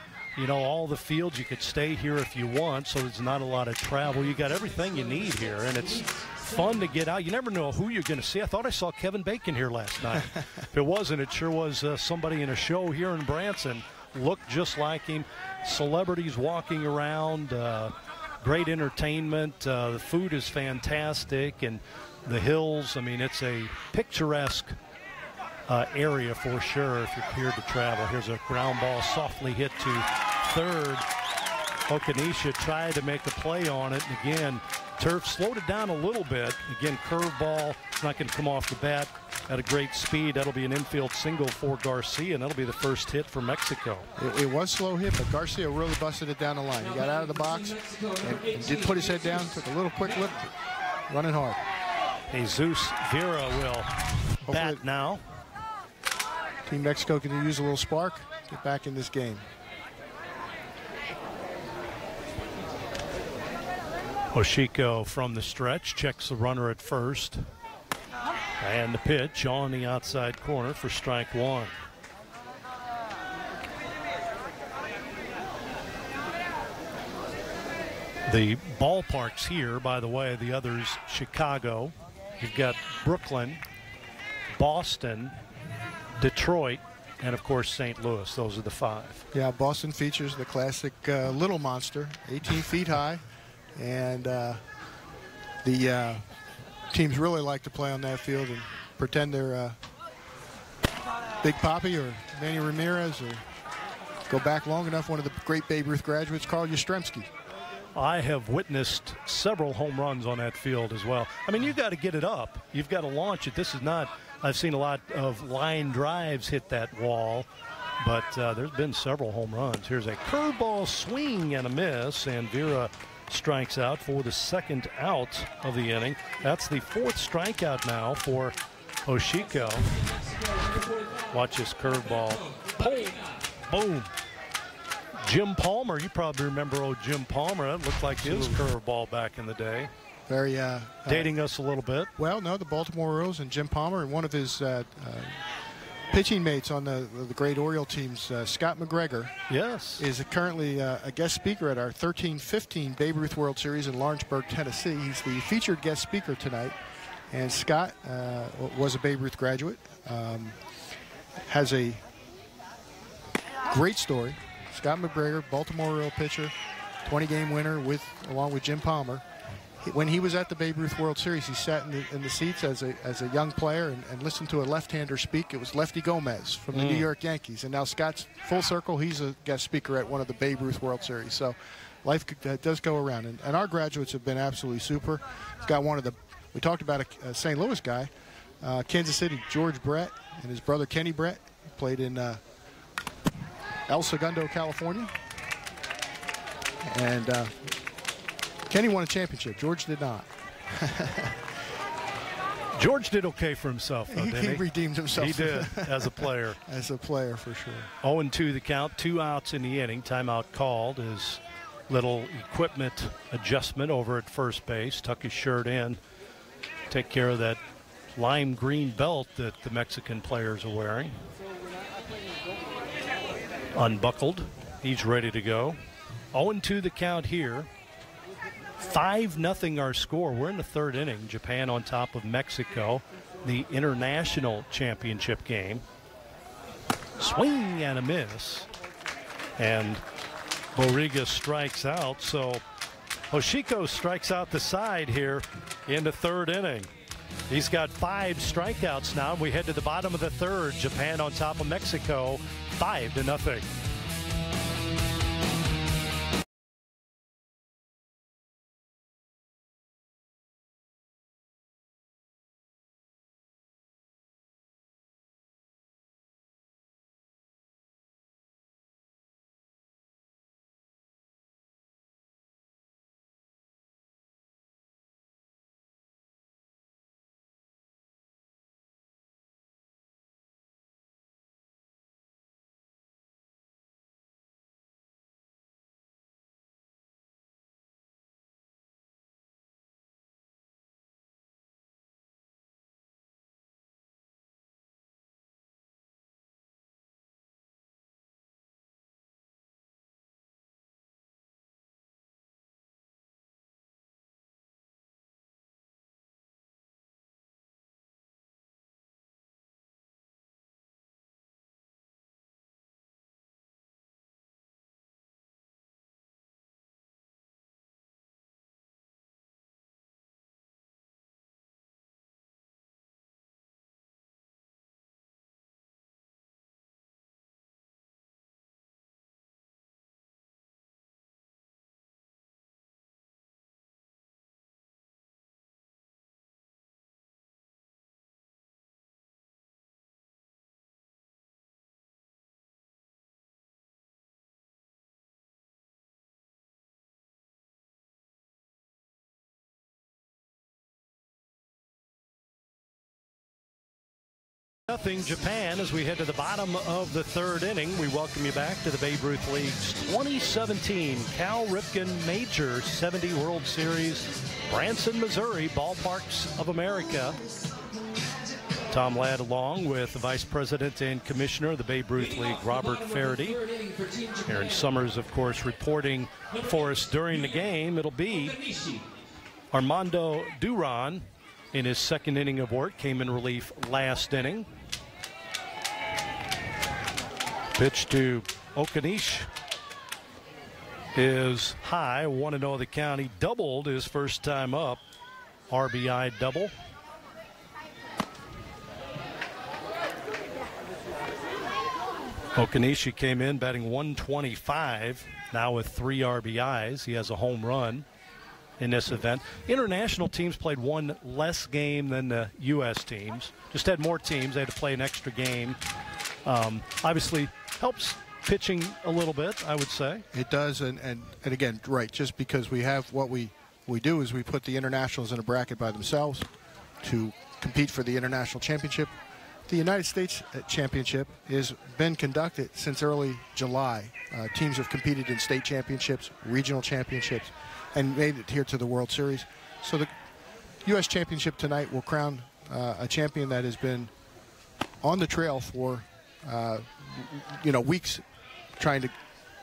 all the fields. You could stay here if you want, so there's not a lot of travel. You got everything you need here, and it's fun to get out. You never know who you're going to see. I thought I saw Kevin Bacon here last night. If it wasn't, it sure was somebody in a show here in Branson. Looked just like him. Celebrities walking around. Great entertainment. The food is fantastic, and the hills. I mean, it's a picturesque area for sure if you're here to travel. Here's a ground ball softly hit to third. Okanisha tried to make a play on it, and again, Turf slowed it down a little bit. Again, curveball. It's not going to come off the bat at a great speed. That'll be an infield single for Garcia, and that'll be the first hit for Mexico. It was slow hit, but Garcia really busted it down the line. He got out of the box and did put his head down, took a little quick look, running hard. Jesus Vera will bat now. Team Mexico can use a little spark, get back in this game. Oshiko from the stretch checks the runner at first. And the pitch on the outside corner for strike one. The ballparks here, by the way, the others, Chicago. You've got Brooklyn, Boston, Detroit, and of course St. Louis. Those are the five. Yeah, Boston features the classic little monster, 18 feet high. And the teams really like to play on that field and pretend they're Big Papi or Manny Ramirez, or go back long enough, one of the great Babe Ruth graduates, Carl Yastrzemski. I have witnessed several home runs on that field as well. I mean, you've got to get it up. You've got to launch it. This is not, I've seen a lot of line drives hit that wall, but there's been several home runs. Here's a curveball swing and a miss, and Vera strikes out for the second out of the inning. That's the fourth strikeout now for Oshiko. Watch this curveball. Boom. Jim Palmer, you probably remember old Jim Palmer. That looked like his curveball back in the day. Very dating us a little bit. Well, no, the Baltimore Orioles and Jim Palmer, and one of his pitching mates on the great Oriole teams, Scott McGregor, yes, is currently a guest speaker at our 13-15 Babe Ruth World Series in Lawrenceburg, Tennessee. He's the featured guest speaker tonight. And Scott was a Babe Ruth graduate, has a great story. Scott McGregor, Baltimore Oriole pitcher, 20-game winner along with Jim Palmer. When he was at the Babe Ruth World Series, he sat in the seats as a young player and listened to a left-hander speak. It was Lefty Gomez from the New York Yankees. And now Scott's full circle. He's a guest speaker at one of the Babe Ruth World Series. So life does go around. And our graduates have been absolutely super. We've got we talked about a St. Louis guy, Kansas City, George Brett, and his brother Kenny Brett. Played in El Segundo, California. And Kenny won a championship. George did not. George did okay for himself, though, didn't he? He redeemed himself. He did, as a player. As a player, for sure. 0-2 the count, 2 outs in the inning. Timeout called. His little equipment adjustment over at first base. Tuck his shirt in take care of that lime green belt that the Mexican players are wearing. Unbuckled. He's ready to go. 0-2 the count here. 5-0 our score. We're in the third inning. Japan on top of Mexico. The international championship game. Swing and a miss. And Borrega strikes out. So Hoshiko strikes out the side here in the third inning. He's got 5 strikeouts now. We head to the bottom of the third. Japan on top of Mexico, 5-0. Nothing Japan as we head to the bottom of the third inning. We welcome you back to the Babe Ruth League's 2017 Cal Ripken Major 70 World Series, Branson, Missouri, Ballparks of America. Tom Ladd along with the Vice President and Commissioner of the Babe Ruth League, Robert Faraday. Aaron Summers, of course, reporting for us during the game. It'll be Armando Duran in his second inning of work, came in relief last inning. Pitch to Okanish is high, 1-0 the count. He doubled his first time up, RBI double. Okanishi came in batting 125, now with 3 RBIs. He has a home run in this event. International teams played one less game than the U.S. teams. Just had more teams. They had to play an extra game. Obviously helps pitching a little bit, I would say. It does, and again, right, just because we have what we do is we put the internationals in a bracket by themselves to compete for the international championship. The United States Championship has been conducted since early July. Teams have competed in state championships, regional championships, and made it here to the World Series. So the U.S. Championship tonight will crown a champion that has been on the trail for, weeks trying to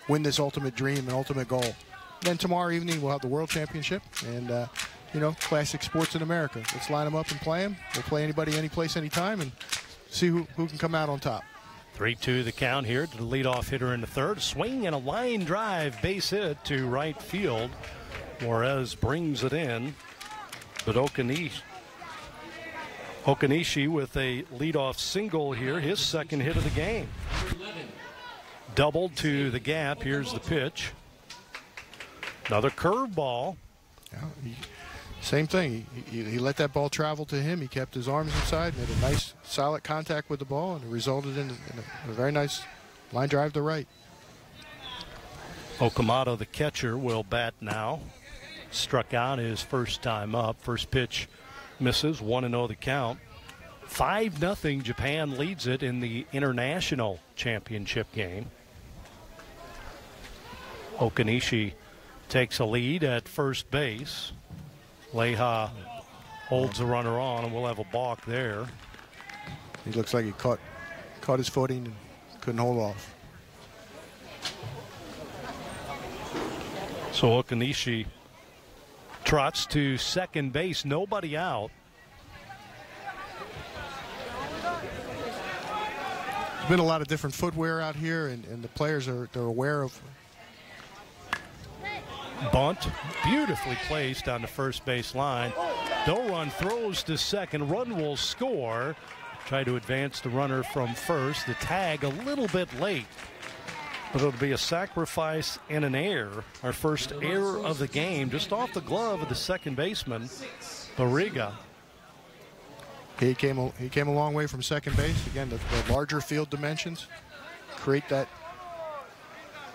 win this ultimate dream and ultimate goal. Then tomorrow evening we'll have the World Championship and, classic sports in America. Let's line them up and play them. We'll play anybody, any place, anytime, and see who can come out on top. 3-2 the count here to the leadoff hitter in the third. Swing and a line drive, base hit to right field. Juarez brings it in, but Okanishi with a leadoff single here, his second hit of the game. Doubled to the gap. Here's the pitch. Another curveball. Yeah, same thing. He let that ball travel to him. He kept his arms inside, made a nice, solid contact with the ball, and it resulted in a very nice line drive to right. Okamoto, the catcher, will bat now. Struck out his first time up. First pitch misses, 1-0 the count. 5-0 Japan leads it in the international championship game. Okanishi takes a lead at first base. Leija holds the runner on, and we'll have a balk there. He looks like he caught his footing and couldn't hold off. So Okanishi trots to second base, nobody out. There's been a lot of different footwear out here, and the players they're aware of. Bunt, beautifully placed on the first base line. No run, throws to second. Run will score. Try to advance the runner from first. The tag a little bit late, but it'll be a sacrifice and an error. Our first error of the game, just off the glove of the second baseman, Barriga. He came a long way from second base. Again, the larger field dimensions create that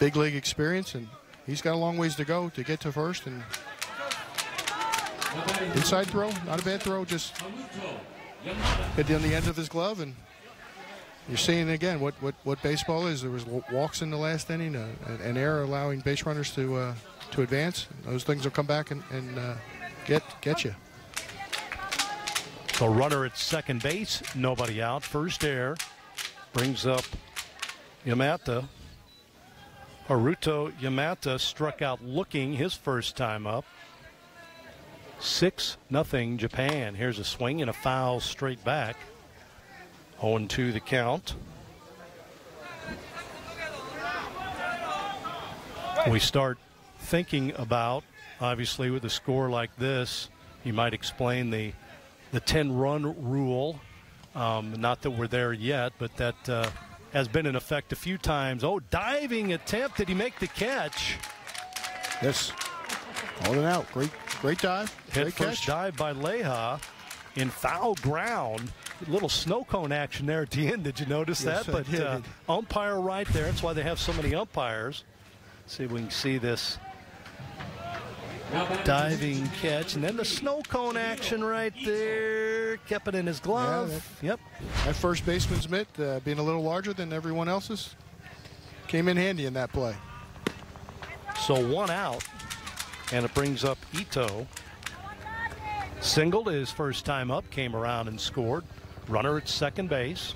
big league experience, and he's got a long ways to go to get to first. And inside throw, not a bad throw, just hit on the end of his glove, and you're seeing again what baseball is. There was walks in the last inning, an error allowing base runners to advance. Those things will come back and get you. So runner at second base, nobody out. First error brings up Yamata. Haruto Yamata struck out looking his first time up. 6-0 Japan. Here's a swing and a foul straight back. 0-2 the count. We start thinking about, obviously with a score like this, you might explain the 10-run rule. Not that we're there yet, but that has been in effect a few times. Oh, diving attempt. Did he make the catch? Yes. Holding out. Great dive. Head Great first catch. dive by Leja in foul ground. A little snow cone action there at the end. Did you notice Yes, that? I But did. umpire right there. That's why they have so many umpires. See if we can see this diving catch. And then the snow cone action right there. Kept it in his glove. Yep. That first baseman's mitt, being a little larger than everyone else's, came in handy in that play. So one out. And it brings up Ito. Singled his first time up, came around and scored. Runner at second base.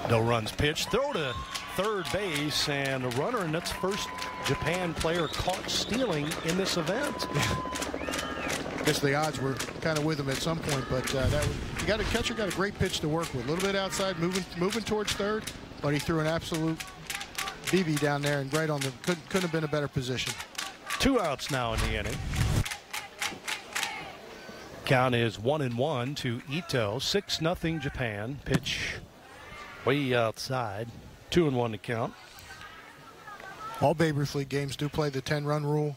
No runs pitched. Throw to third base, and a runner, and that's first Japan player caught stealing in this event. I guess the odds were kind of with him at some point, but catcher got a great pitch to work with. A little bit outside, moving towards third, but he threw an absolute BB down there and right on the couldn't have been a better position. 2 outs now in the inning. Count is 1-1 to Ito. 6-0 Japan. Pitch way outside. 2-1 to count. All Babe Ruth League games do play the 10-run rule.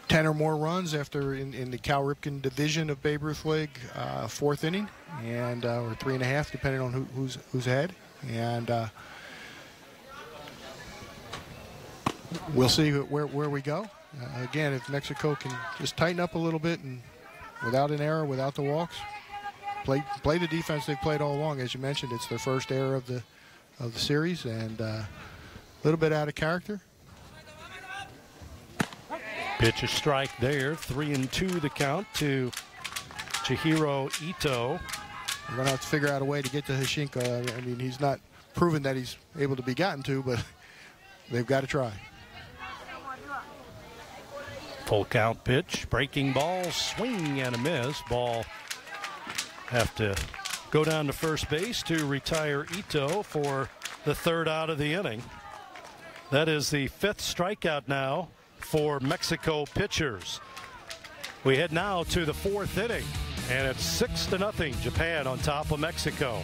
10 or more runs after in the Cal Ripken division of Babe Ruth League, 4th inning, and or 3.5 depending on who's ahead. And we'll see where we go. Again, if Mexico can just tighten up a little bit and without an error, without the walks, play the defense they've played all along. As you mentioned, it's their first error of the series, and a little bit out of character. Pitch a strike there. 3-2 the count to Chihiro Ito. We're going to have to figure out a way to get to Hishinka. I mean, he's not proven that he's able to be gotten to, but they've got to try. Full count pitch. Breaking ball. Swing and a miss. Ball have to go down to first base to retire Ito for the 3rd out of the inning. That is the 5th strikeout now for Mexico pitchers. We head now to the 4th inning, and it's 6-0 Japan on top of Mexico.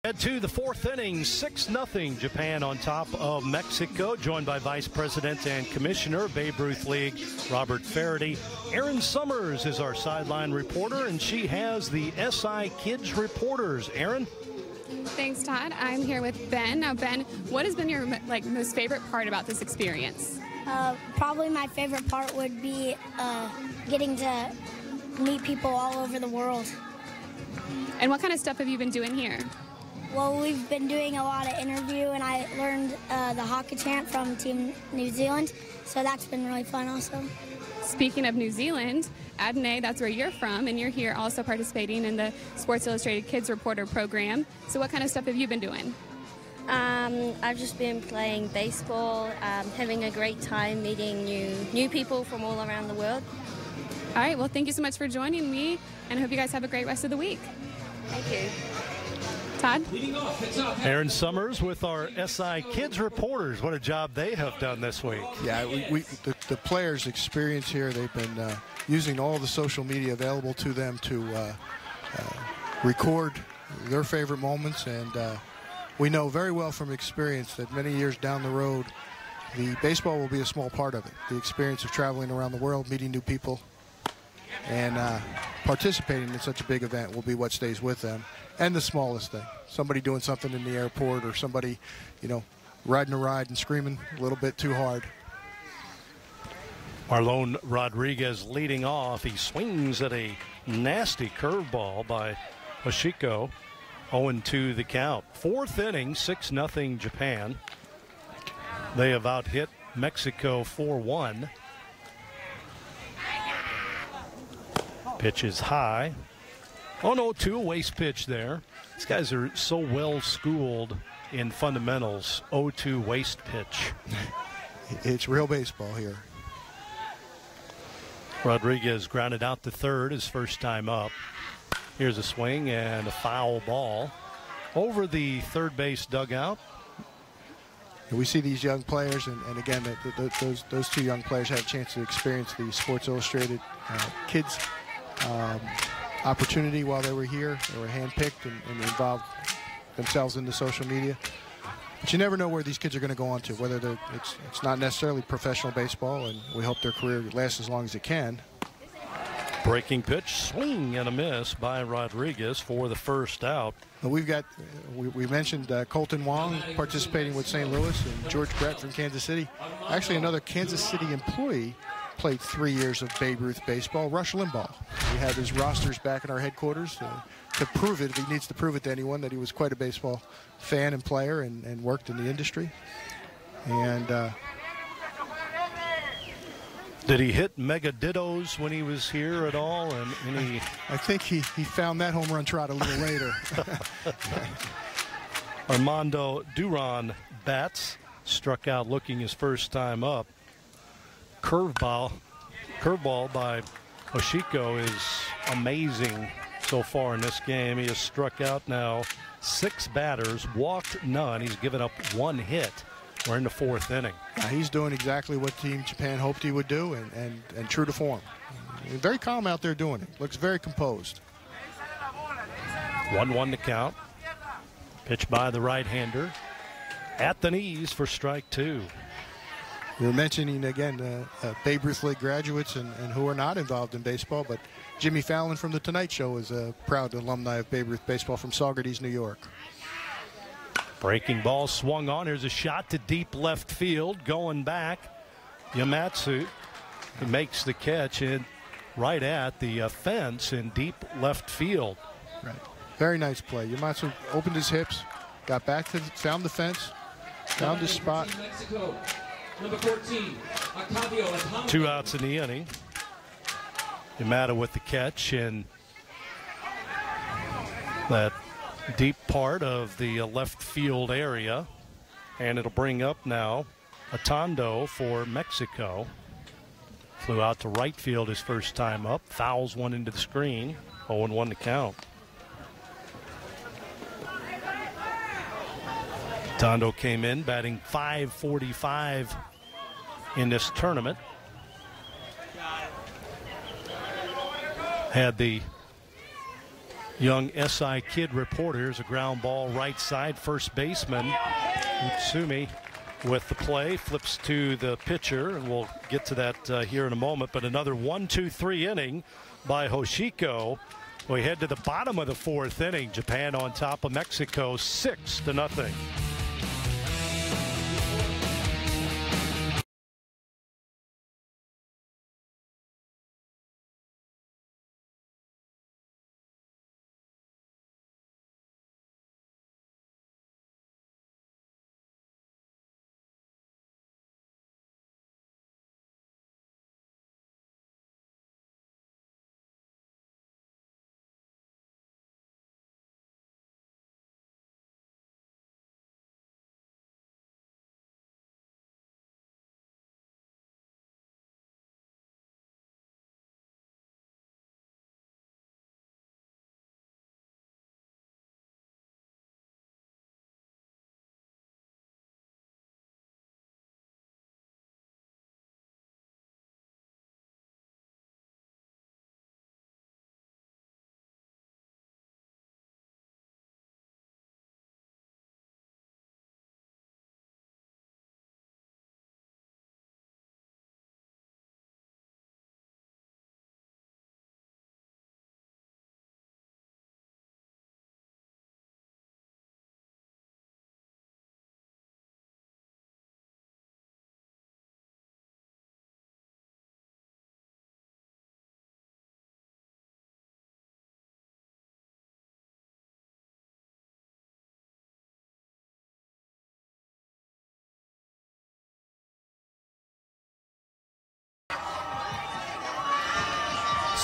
Head to the fourth inning, 6-0 Japan on top of Mexico, joined by Vice President and Commissioner, Babe Ruth League, Robert Faraday. Erin Summers is our sideline reporter, and she has the SI Kids Reporters. Erin? Thanks, Todd. I'm here with Ben. Now, Ben, what has been your most favorite part about this experience? Probably my favorite part would be getting to meet people all over the world. And what kind of stuff have you been doing here? Well, we've been doing a lot of interview, and I learned the haka chant from Team New Zealand, so that's been really fun also. Speaking of New Zealand, Adelaide, that's where you're from, and you're here also participating in the Sports Illustrated Kids Reporter program. So what kind of stuff have you been doing? I've just been playing baseball, having a great time meeting new people from all around the world. All right, well, thank you so much for joining me, and I hope you guys have a great rest of the week. Thank you. Todd? Erin Summers with our SI Kids Reporters. What a job they have done this week. Yeah, the players' experience here, they've been using all the social media available to them to record their favorite moments, and we know very well from experience that many years down the road, the baseball will be a small part of it. The experience of traveling around the world, meeting new people, and participating in such a big event will be what stays with them. And the smallest thing, somebody doing something in the airport, or somebody, riding a ride and screaming a little bit too hard. Marlon Rodriguez leading off. He swings at a nasty curveball by Hoshiko. 0-2 the count. Fourth inning, 6-0 Japan. They have out-hit Mexico 4-1. Pitch is high. 0-2, a waste pitch there. These guys are so well schooled in fundamentals. 0-2 waste pitch. It's real baseball here. Rodriguez grounded out to third his first time up. Here's a swing and a foul ball over the third base dugout. We see these young players, and again, those two young players had a chance to experience the Sports Illustrated Kids opportunity while they were here. They were handpicked and involved themselves in the social media. But you never know where these kids are going to go on to, whether it's not necessarily professional baseball, and we hope their career lasts as long as it can. Breaking pitch, swing and a miss by Rodriguez for the first out. We've got, we mentioned Colton Wong participating with St. Louis, and George Brett from Kansas City. Actually, another Kansas City employee played 3 years of Babe Ruth baseball, Rush Limbaugh. We have his rosters back in our headquarters to prove it, if he needs to prove it to anyone, that he was quite a baseball fan and player and worked in the industry. And did he hit mega dittos when he was here at all? And I think he found that home run trot a little later. Armando Duran bats, struck out looking his first time up. Curveball by Hoshiko is amazing so far in this game. He has struck out now 6 batters, walked none. He's given up 1 hit. We're in the fourth inning. He's doing exactly what Team Japan hoped he would do, and true to form. Very calm out there doing it. Looks very composed. 1-1 to count. Pitch by the right-hander. At the knees for strike 2. We were mentioning, again, Babe Ruth League graduates and who are not involved in baseball, but Jimmy Fallon from The Tonight Show is a proud alumni of Babe Ruth baseball from Saugerties, New York. Breaking ball swung on. Here's a shot to deep left field. Going back, Yamatsu makes the catch in right at the fence in deep left field. Right. Very nice play. Yamatsu opened his hips, got back to found the fence, found his spot. Number 14, 2 outs in the inning. Yamada with the catch in that deep part of the left field area. And it'll bring up now Atondo for Mexico. Flew out to right field his first time up. Fouls one into the screen. 0-1 to count. Atondo came in batting .545 in this tournament. Had the young SI Kid reporters. A ground ball right side. First baseman Utsumi with the play, flips to the pitcher, and we'll get to that here in a moment. But another 1-2-3 inning by Hoshiko. We head to the bottom of the fourth inning. Japan on top of Mexico 6-0.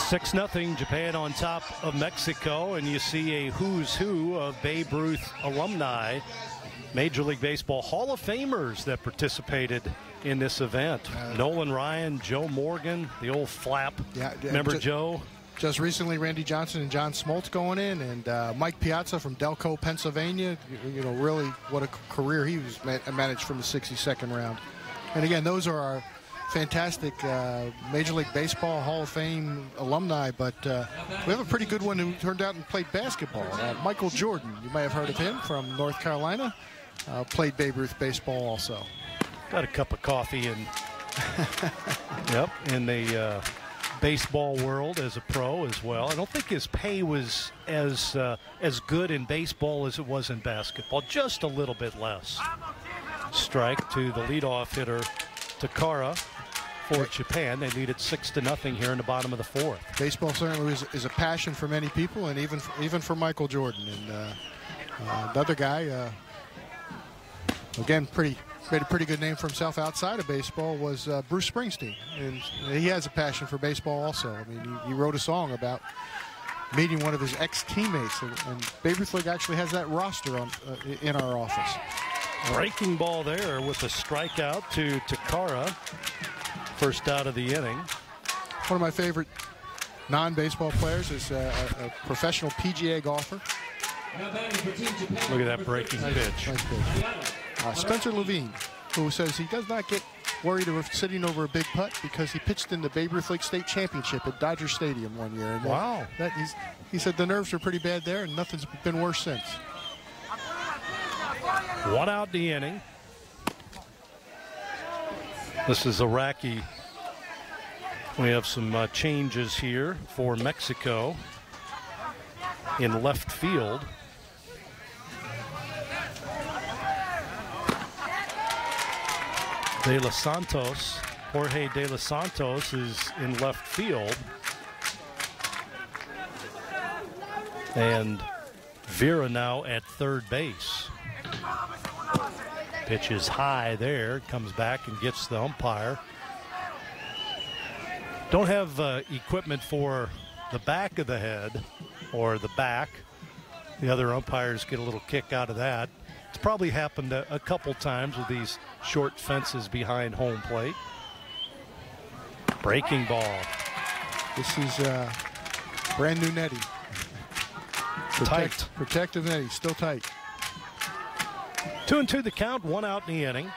Six 0 Japan on top of Mexico, and you see a who's who of Babe Ruth alumni, Major League Baseball Hall of Famers that participated in this event. Nolan Ryan, Joe Morgan, the old flap. Yeah, remember Joe? Just recently, Randy Johnson and John Smoltz going in, and Mike Piazza from Delco, Pennsylvania. You know, really what a career he was managed from the 62nd round. And again, those are our fantastic Major League Baseball Hall of Fame alumni, but we have a pretty good one who turned out and played basketball. Michael Jordan, you may have heard of him from North Carolina, played Babe Ruth baseball also. Got a cup of coffee in, yep, in the baseball world as a pro as well. I don't think his pay was as good in baseball as it was in basketball, just a little bit less. Strike to the leadoff hitter, Takara, for Japan. They lead it 6-0 here in the bottom of the fourth. Baseball certainly is a passion for many people, and even for Michael Jordan. And another guy, again, made a pretty good name for himself outside of baseball, was Bruce Springsteen, and he has a passion for baseball also. I mean, he wrote a song about meeting one of his ex-teammates, and Babe Ruth League actually has that roster in our office. Breaking ball there with a strikeout to Takara. First out of the inning. One of my favorite non-baseball players is a professional PGA golfer. Look at that breaking pitch. Nice pitch. Spencer Levine, who says he does not get worried of sitting over a big putt because he pitched in the Babe Ruth League State Championship at Dodger Stadium one year. And wow. He said the nerves are pretty bad there, and nothing's been worse since. One out in the inning. This is Iraqi. We have some changes here for Mexico in left field. De Los Santos, Jorge De Los Santos is in left field. And Vera now at third base. Pitch is high there, comes back and gets the umpire. Don't have equipment for the back of the head or the back. The other umpires get a little kick out of that. It's probably happened a couple times with these short fences behind home plate. Breaking ball. This is brand new netting. Tight. Protective netting, still tight. 2-2 the count, one out in the inning.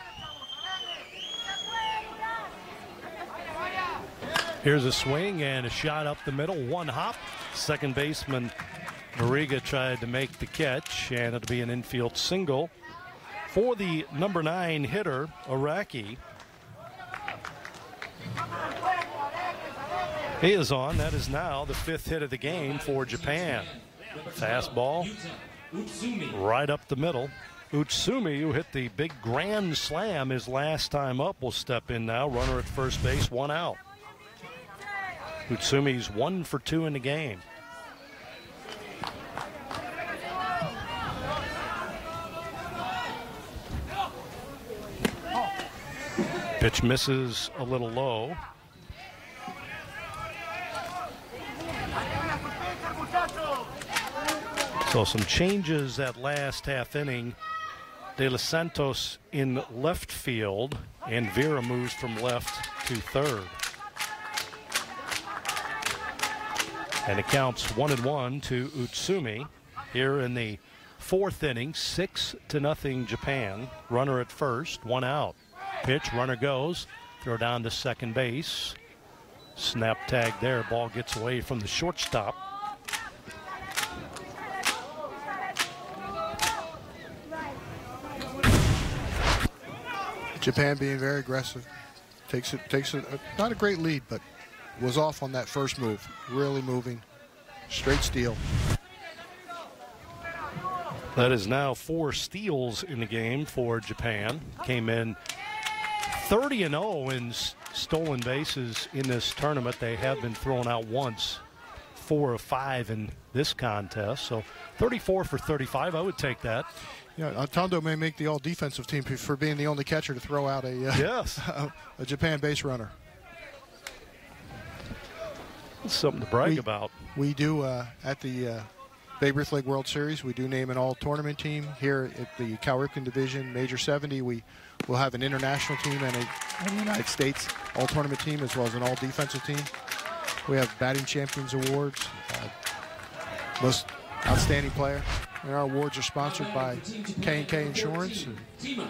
Here's a swing and a shot up the middle, one hop. Second baseman Noriga tried to make the catch, and it'll be an infield single for the number 9 hitter, Araki. He is on. That is now the 5th hit of the game for Japan. Fastball right up the middle. Utsumi, who hit the big grand slam his last time up, will step in now. Runner at first base, 1 out. Utsumi's 1 for 2 in the game. Pitch misses a little low. So some changes that last half inning. De Los Santos in left field, and Vera moves from left to third. And it counts 1-1 to Utsumi here in the 4th inning. 6-0 Japan. Runner at first, 1 out. Pitch, runner goes, throw down to second base. Snap tag there, ball gets away from the shortstop. Japan being very aggressive. Takes not a great lead, but was off on that first move. Really moving. Straight steal. That is now 4 steals in the game for Japan. Came in 30-0 in stolen bases in this tournament. They have been thrown out once, 4 of 5 in this contest. So 34 for 35, I would take that. Yeah, Tondo may make the all-defensive team for being the only catcher to throw out a a Japan base runner. It's something to brag about. We do at the Babe Ruth League World Series, we do name an all-tournament team. Here at the Cal Ripken Division Major 70, we will have an international team and a United States all-tournament team, as well as an all-defensive team. We have batting champions awards, most outstanding player. And our awards are sponsored by K&K Insurance, and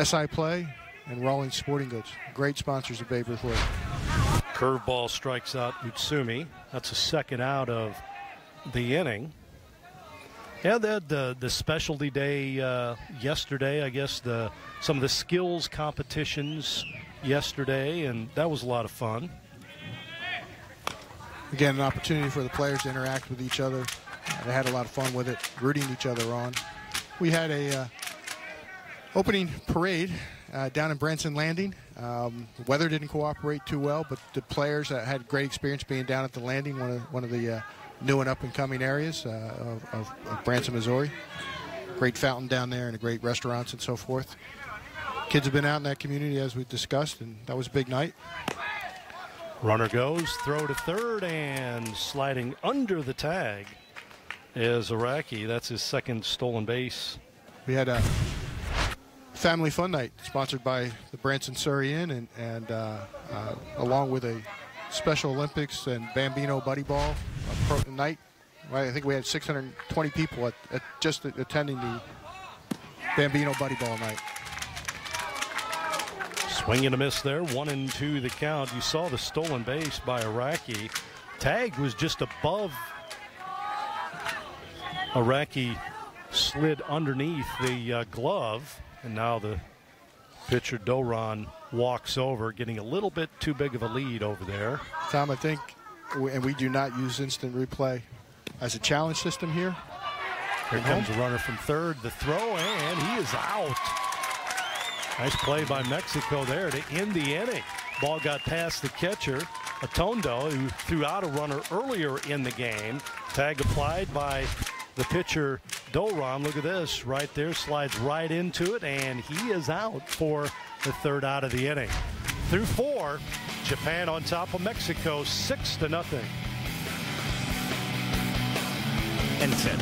SI Play, and Rawlings Sporting Goods. Great sponsors of Babe Ruth League. Curveball strikes out Utsumi. That's a second out of the inning. Yeah, they had the specialty day yesterday. I guess some of the skills competitions yesterday, and that was a lot of fun. Again, an opportunity for the players to interact with each other. They had a lot of fun with it, rooting each other on. We had a opening parade down in Branson Landing. Weather didn't cooperate too well, but the players had great experience being down at the landing, one of the new and up-and-coming areas of Branson, Missouri. Great fountain down there and great restaurants and so forth. Kids have been out in that community, as we discussed, and that was a big night. Runner goes, throw to third, and sliding under the tag is Araki. That's his second stolen base. We had a family fun night sponsored by the Branson Surrey Inn, and along with a Special Olympics and Bambino Buddy Ball night. I think we had 620 people at just attending the Bambino Buddy Ball night. Swing and a miss there, 1-2 the count. You saw the stolen base by Araki. Tag was just above. Araki slid underneath the glove, and now the pitcher Doron walks over, getting a little bit too big of a lead over there. Tom, I think, and we do not use instant replay as a challenge system here. Here comes a runner from third, the throw, and he is out. Nice play by Mexico there to end the inning. Ball got past the catcher, Atondo, who threw out a runner earlier in the game. Tag applied by the pitcher Doron. Look at this right there, slides right into it, and he is out for the third out of the inning. Through 4, Japan on top of Mexico, 6-0. And 10.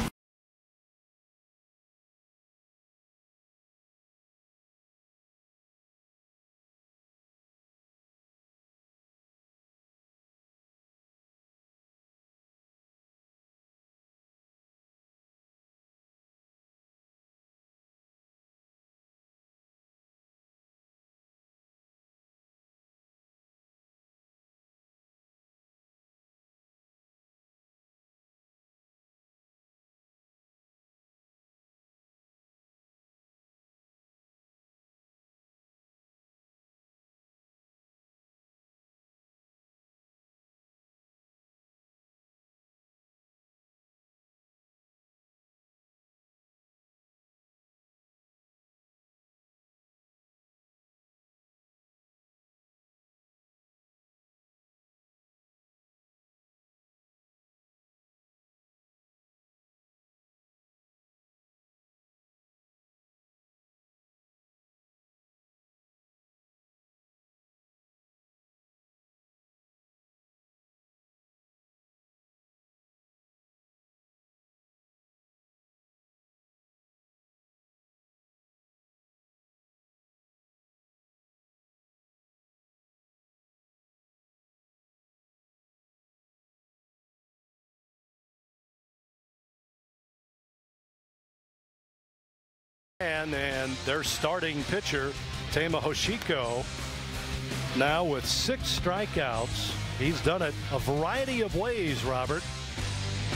And their starting pitcher, Tama Hoshiko, now with 6 strikeouts. He's done it a variety of ways, Robert.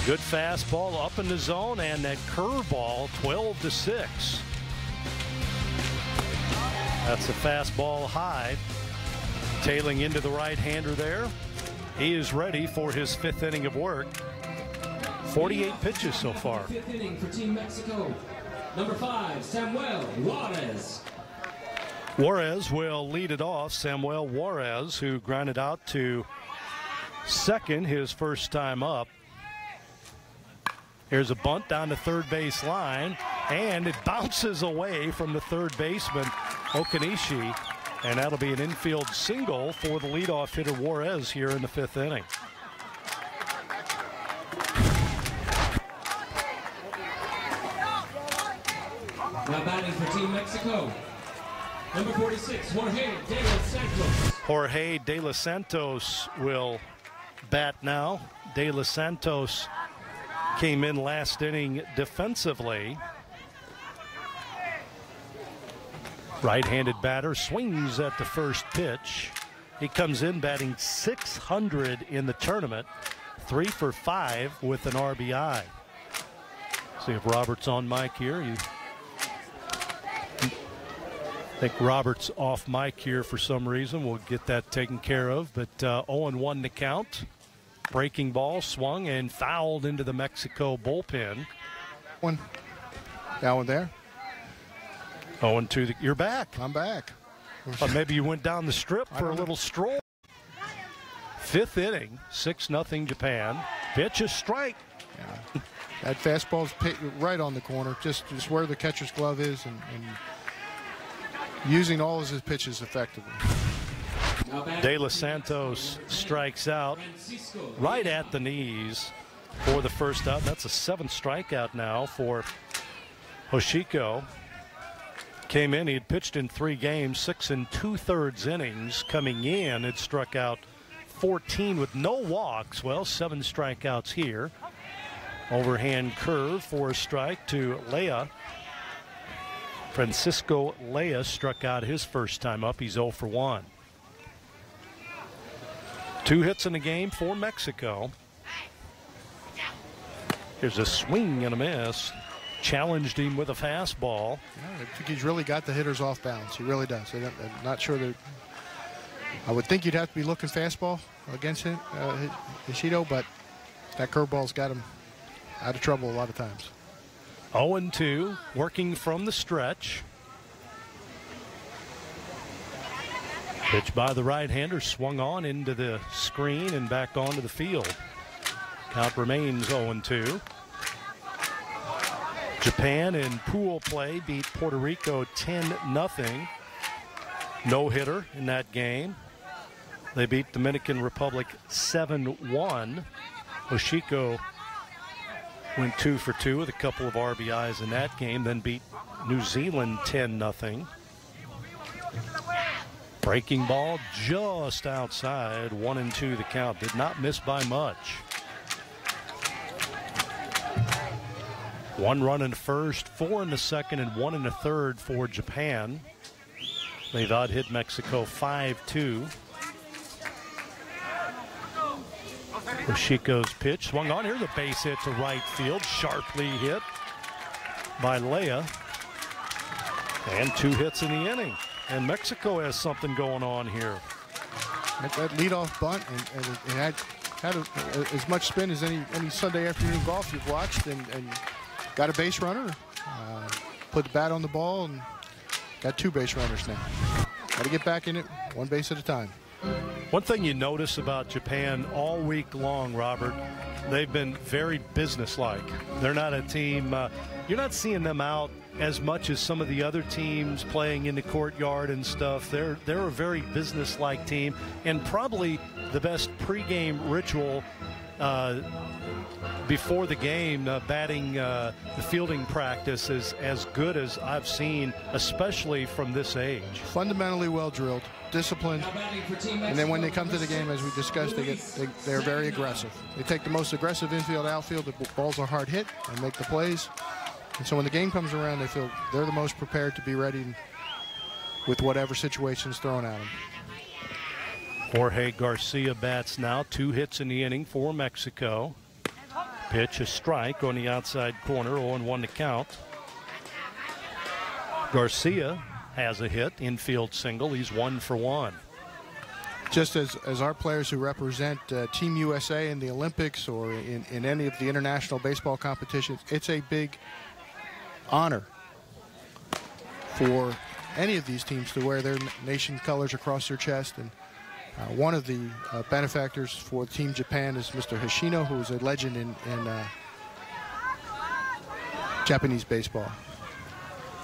Good fastball up in the zone, and that curveball, 12-6. That's a fastball high. Tailing into the right-hander there. He is ready for his 5th inning of work. 48 pitches so far. 5th inning for Team Mexico. Number 5, Samuel Juarez. Juarez will lead it off. Samuel Juarez, who grounded out to second his first time up. Here's a bunt down the third base line, and it bounces away from the third baseman, Okanishi, and that'll be an infield single for the leadoff hitter Juarez here in the 5th inning. Now batting for Team Mexico. Number 46, Jorge De Los Santos. Jorge De Los Santos will bat now. De Los Santos came in last inning defensively. Right-handed batter swings at the first pitch. He comes in batting .600 in the tournament, 3 for 5 with an RBI. See if Robert's on mic here. I think Robert's off mic here for some reason. We'll get that taken care of. But 0-1 to count. Breaking ball swung and fouled into the Mexico bullpen. That one there. 0-2. You're back. I'm back. But maybe you went down the strip for a little stroll. 5th inning, 6-0 Japan. Pitch a strike. Yeah. That fastball's right on the corner, just where the catcher's glove is, and using all of his pitches effectively. De Los Santos strikes out right at the knees for the first out. That's a 7th strikeout now for Hoshiko. Came in, he had pitched in 3 games, 6 2/3 innings. Coming in, it struck out 14 with no walks. Well, 7 strikeouts here. Overhand curve for a strike to Lea. Francisco Lea struck out his first time up. He's 0 for 1. 2 hits in the game for Mexico. Here's a swing and a miss. Challenged him with a fastball. Yeah, I think he's really got the hitters off balance. He really does. I'm not sure that. I would think you'd have to be looking fastball against him, Ishido, but that curveball's got him out of trouble a lot of times. 0-2, working from the stretch. Pitch by the right-hander, swung on into the screen and back onto the field. Count remains 0-2. Japan in pool play beat Puerto Rico 10-0. No hitter in that game. They beat Dominican Republic 7-1. Hoshiko went 2 for 2 with a couple of RBIs in that game, then beat New Zealand 10-0. Breaking ball just outside, 1-2 the count. Did not miss by much. 1 run in the first, 4 in the second, and 1 in the third for Japan. They've out-hit Mexico 5-2. Hoshiko's pitch swung on. Here's a base hit to right field, sharply hit by Lea. And 2 hits in the inning. And Mexico has something going on here. That leadoff bunt, and it had as much spin as any Sunday afternoon golf you've watched, and got a base runner, put the bat on the ball, and got 2 base runners now. Got to get back in it 1 base at a time. One thing you notice about Japan all week long, Robert, they've been very businesslike. They're not a team, you're not seeing them out as much as some of the other teams playing in the courtyard and stuff. They're a very businesslike team, and probably the best pregame ritual before the game, batting, the fielding practice is as good as I've seen, especially from this age. Fundamentally well drilled, disciplined, and then when they come to the game, as we discussed, they're very aggressive. They take the most aggressive infield, outfield. The balls are hard hit and make the plays. And so when the game comes around, they feel they're the most prepared to be ready with whatever situation is thrown at them. Jorge Garcia bats now. 2 hits in the inning for Mexico. Pitch, a strike on the outside corner, 0-1 to count. Garcia has a hit, infield single. He's 1 for 1. Just as our players who represent Team USA in the Olympics or in any of the international baseball competitions, it's a big honor for any of these teams to wear their nation colors across their chest. And one of the benefactors for Team Japan is Mr. Hoshino, who is a legend in Japanese baseball.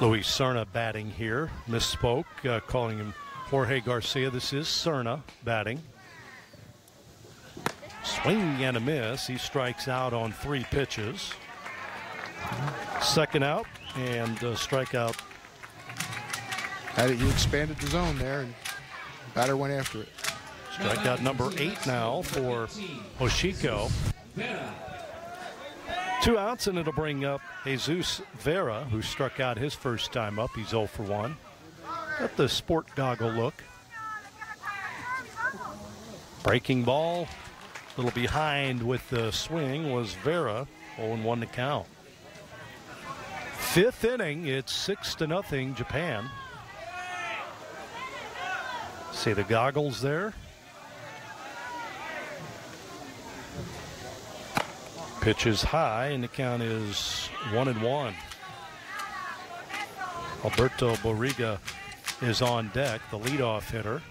Luis Serna batting here. Misspoke, calling him Jorge Garcia. This is Serna batting. Swing and a miss. He strikes out on 3 pitches. Second out and strikeout. He expanded the zone there, and batter went after it. Strikeout number 8 now for Hoshiko. 2 outs, and it'll bring up Jesus Vera, who struck out his first time up. He's 0 for 1. Got the sport goggle look. Breaking ball, a little behind with the swing was Vera. 0-1 to count. 5th inning, it's 6-0 Japan. See the goggles there. Pitch is high, and the count is 1-1. Alberto Borrega is on deck, the leadoff hitter.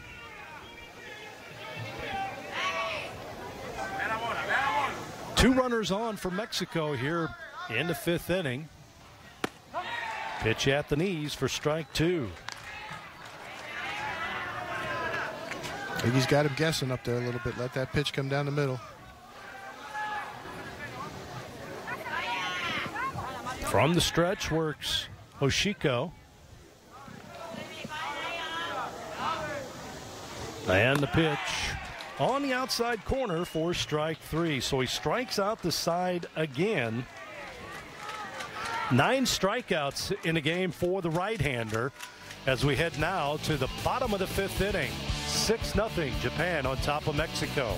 Two runners on for Mexico here in the 5th inning. Pitch at the knees for strike 2. I think he's got him guessing up there a little bit. Let that pitch come down the middle. From the stretch works Hoshiko. And the pitch on the outside corner for strike 3. So he strikes out the side again. 9 strikeouts in a game for the right-hander as we head now to the bottom of the 5th inning. 6-0 Japan on top of Mexico.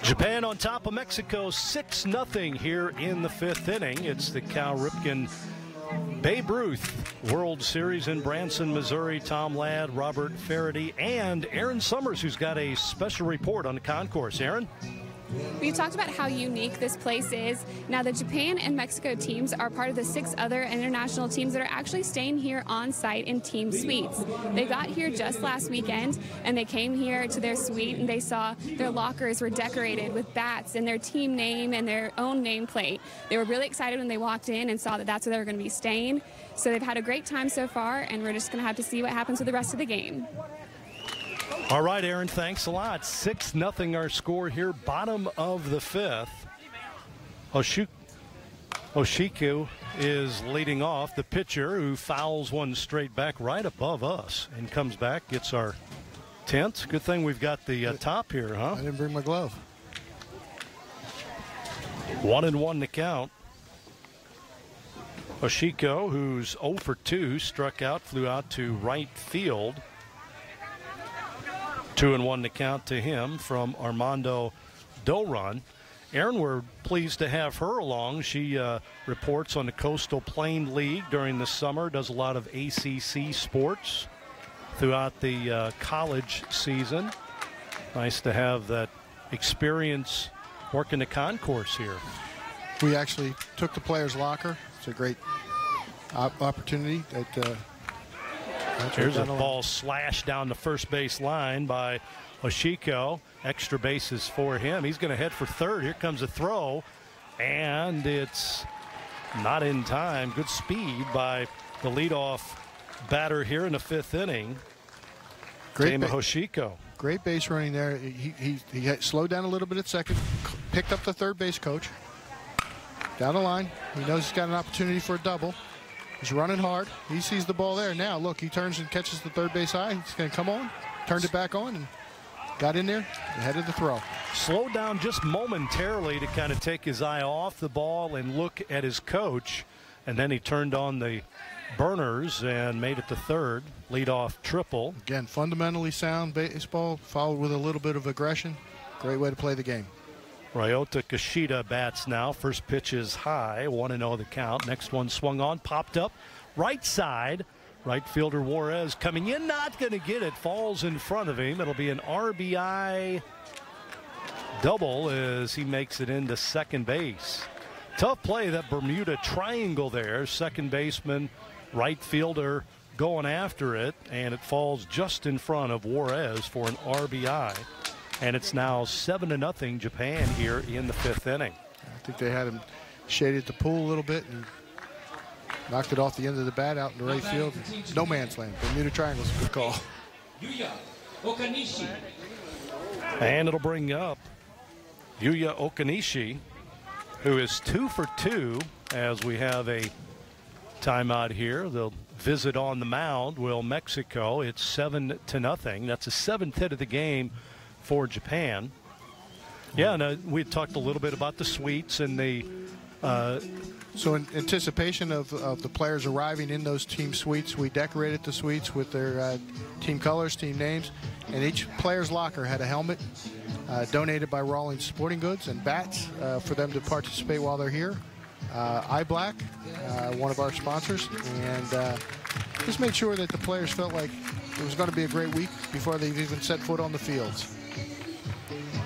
Japan on top of Mexico, 6-0 here in the 5th inning. It's the Cal Ripken Babe Ruth World Series in Branson, Missouri. Tom Ladd, Robert Faraday, and Aaron Summers, who's got a special report on the concourse. Aaron? We've talked about how unique this place is. Now, the Japan and Mexico teams are part of the 6 other international teams that are actually staying here on site in team suites. They got here just last weekend, and they came here to their suite, and they saw their lockers were decorated with bats and their team name and their own nameplate. They were really excited when they walked in and saw that that's where they were going to be staying. So they've had a great time so far, and we're just going to have to see what happens with the rest of the game. All right, Aaron, thanks a lot. 6-0 our score here, bottom of the 5th. Oshiku is leading off, the pitcher who fouls one straight back right above us and comes back, gets our 10th. Good thing we've got the top here, huh? I didn't bring my glove. 1-1 to count. Oshiko, who's 0 for 2, struck out, flew out to right field. 2-1 to count to him from Armando Doran. Aaron, we're pleased to have her along. She reports on the Coastal Plain League during the summer, does a lot of ACC sports throughout the college season. Nice to have that experience working the concourse here. We actually took the players' locker. It's a great opportunity. Here's a ball slashed down the first base line by Oshiko. Extra bases for him. He's going to head for third. Here comes a throw, and it's not in time. Good speed by the leadoff batter here in the 5th inning. Tama Oshiko. Great base running there. He slowed down a little bit at second, picked up the third base coach. Down the line. He knows he's got an opportunity for a double. He's running hard. He sees the ball there. Now, look, he turns and catches the third base eye. He's going to come on, turned it back on, and got in there ahead of the throw. Slowed down just momentarily to kind of take his eye off the ball and look at his coach. And then he turned on the burners and made it to third. Leadoff triple. Again, fundamentally sound baseball, followed with a little bit of aggression. Great way to play the game. Ryota Kashida bats now. First pitch is high, 1-0 the count. Next one swung on, popped up, right side. Right fielder Juarez coming in, not going to get it. Falls in front of him. It'll be an RBI double as he makes it into second base. Tough play, that Bermuda triangle there. Second baseman, right fielder going after it, and it falls just in front of Juarez for an RBI. And it's now 7-0 Japan here in the 5th inning. I think they had him shaded the pool a little bit and knocked it off the end of the bat out in the right field. No man's land. Bermuda Triangle's a good call. And it'll bring up Yuya Okanishi, who is 2 for 2 as we have a timeout here. They'll visit on the mound. Will Mexico. It's 7-0. That's the 7th hit of the game for Japan. Yeah, and we talked a little bit about the suites and the so in anticipation of the players arriving in those team suites, we decorated the suites with their team colors, team names, and each player's locker had a helmet donated by Rawlings Sporting Goods and bats for them to participate while they're here. Eye Black, one of our sponsors, and just made sure that the players felt like it was going to be a great week before they've even set foot on the fields.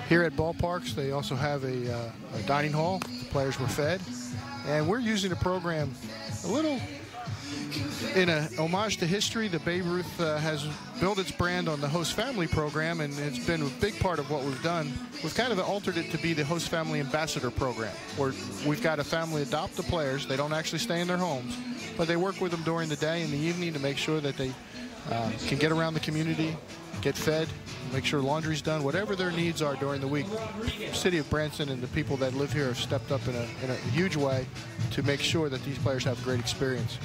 Here at ballparks, they also have a dining hall. The players were fed. And we're using a program a little in a homage to history. The Babe Ruth has built its brand on the host family program, and it's been a big part of what we've done. We've kind of altered it to be the host family ambassador program, where we've got a family adopt the players. They don't actually stay in their homes, but they work with them during the day and the evening to make sure that they can get around the community, get fed, make sure laundry's done, whatever their needs are during the week. The city of Branson and the people that live here have stepped up in a huge way to make sure that these players have a great experience.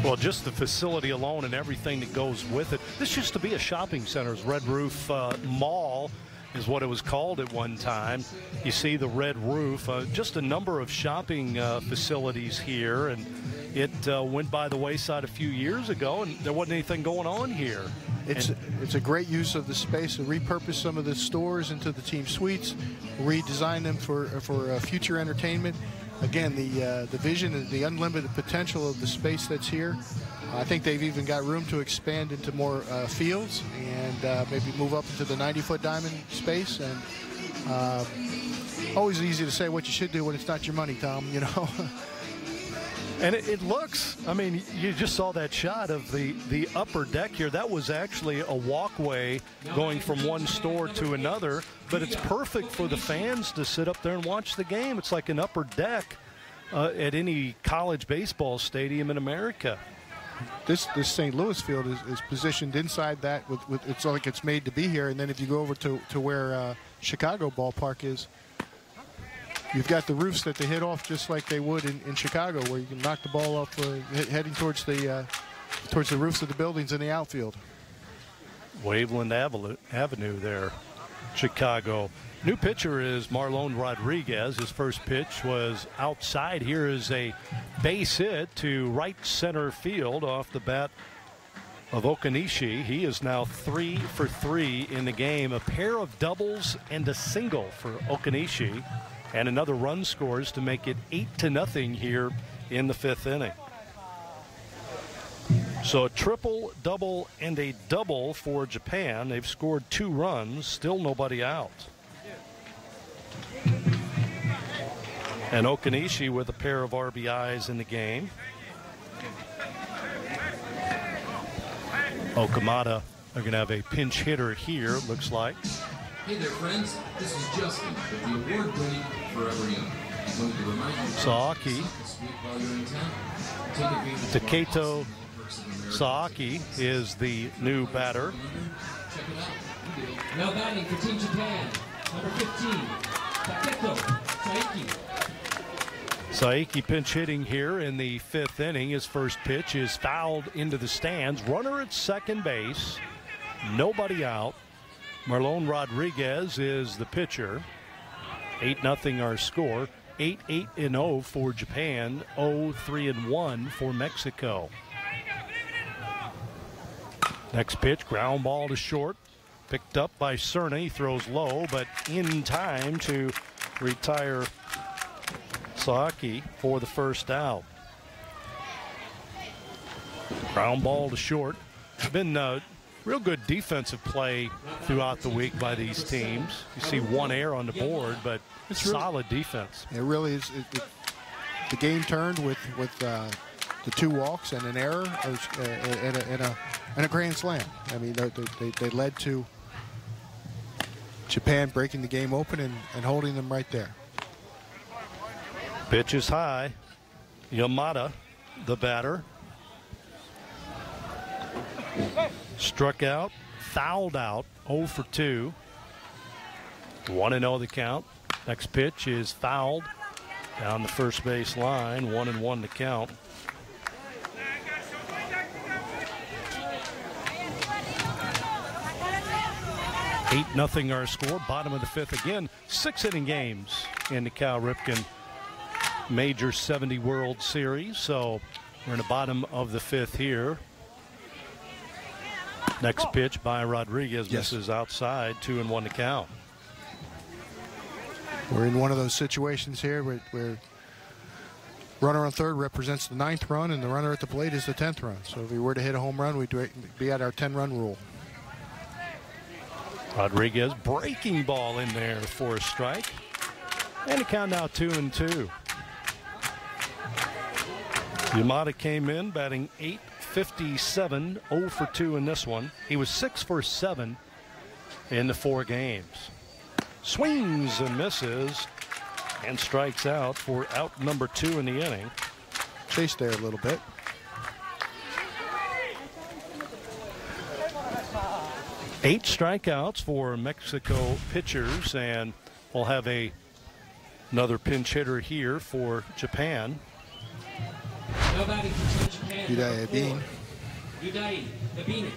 Well, just the facility alone and everything that goes with it. This used to be a shopping center. Red Roof Mall is what it was called at one time. You see the red roof, just a number of shopping facilities here, and it went by the wayside a few years ago, and there wasn't anything going on here. It's a great use of the space to repurpose some of the stores into the team suites, redesign them for future entertainment. Again, the vision and the unlimited potential of the space that's here. I think they've even got room to expand into more fields and maybe move up into the 90-foot diamond space. And always easy to say what you should do when it's not your money, Tom, you know. And it looks, I mean, you just saw that shot of the upper deck here. That was actually a walkway going from one store to another, but it's perfect for the fans to sit up there and watch the game. It's like an upper deck at any college baseball stadium in America. this St. Louis field is positioned inside that. With it's like it's made to be here. And then if you go over to where Chicago ballpark is, you've got the roofs that they hit off just like they would in Chicago, where you can knock the ball up heading towards the roofs of the buildings in the outfield. Waveland Avenue there, Chicago. New pitcher is Marlon Rodriguez. His first pitch was outside. Here is a base hit to right center field off the bat of Okanishi. He is now 3 for 3 in the game. A pair of doubles and a single for Okanishi. And another run scores to make it 8-0 here in the 5th inning. So a triple, double, and a double for Japan. They've scored 2 runs, still nobody out. And Okanishi with a pair of RBIs in the game. Okamata are going to have a pinch hitter here, it looks like. Hey there, friends. This is Justin with the award-winning Forever Young. I wanted to remind you Saaki. while you're in town. Take advantage of Taketo Saaki is the new batter. Check it out. Now batting for Team Japan, number 15, Taketo Saiki. Saiki pinch hitting here in the 5th inning. His first pitch is fouled into the stands. Runner at second base. Nobody out. Marlon Rodriguez is the pitcher. 8-0 our score. 8-8-0 for Japan. 0-3-1 for Mexico. Next pitch, ground ball to short. Picked up by Cerna. He throws low, but in time to retire Saaki for the first out. Ground ball to short. It's been real good defensive play throughout the week by these teams. You see one error on the board, but it's solid defense. It really is. The game turned with the 2 walks and an error and a grand slam. I mean, they led to Japan breaking the game open and holding them right there. Pitch is high. Yamada, the batter. Struck out, fouled out, 0 for 2. 1-0 the count. Next pitch is fouled down the first base line. 1-1 the count. Eight nothing our score. Bottom of the 5th again. 6-inning games in the Cal Ripken Major 70 World Series. So we're in the bottom of the 5th here. Next pitch by Rodriguez misses outside. 2-1 to count. We're in one of those situations here where runner on third represents the 9th run and the runner at the plate is the 10th run. So if we were to hit a home run, we'd be at our 10-run rule. Rodriguez breaking ball in there for a strike. And the count now 2-2. Yamada came in batting .857, 0 for 2 in this one. He was 6 for 7 in the 4 games. Swings and misses and strikes out for out number 2 in the inning. Chased there a little bit. Eight strikeouts for Mexico pitchers, and we'll have another pinch hitter here for Japan. Yudai Ebini.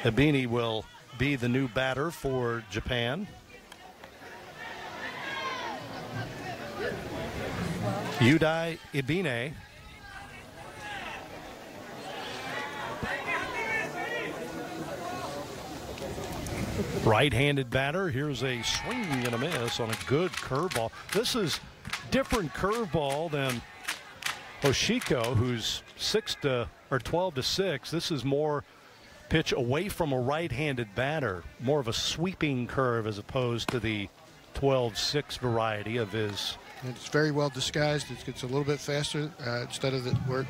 Ebini will be the new batter for Japan. Yudai Ebini. Right-handed batter. Here's a swing and a miss on a good curveball. This is different curveball than Hoshiko, who's 12-6. This is more pitch away from a right-handed batter, more of a sweeping curve as opposed to the 12-6 variety of his. It's very well disguised. It gets a little bit faster instead of where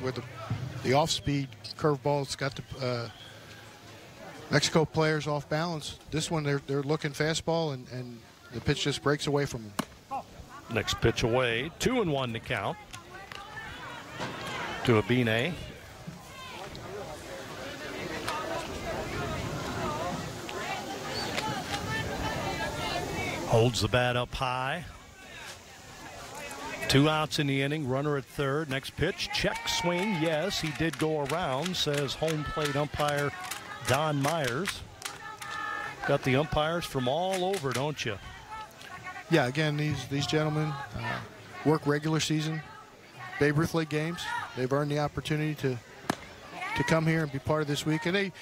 the off-speed curveball. It's got the Mexico players off balance. This one, they're looking fastball, and the pitch just breaks away from them. Next pitch away, 2-1 to count to Ebini. Holds the bat up high. 2 outs in the inning, runner at third. Next pitch, check swing. Yes, he did go around, says home plate umpire Don Myers. Got the umpires from all over, don't you? Yeah, again, these gentlemen work regular season Babe Ruth League games. They've earned the opportunity to come here and be part of this week, and they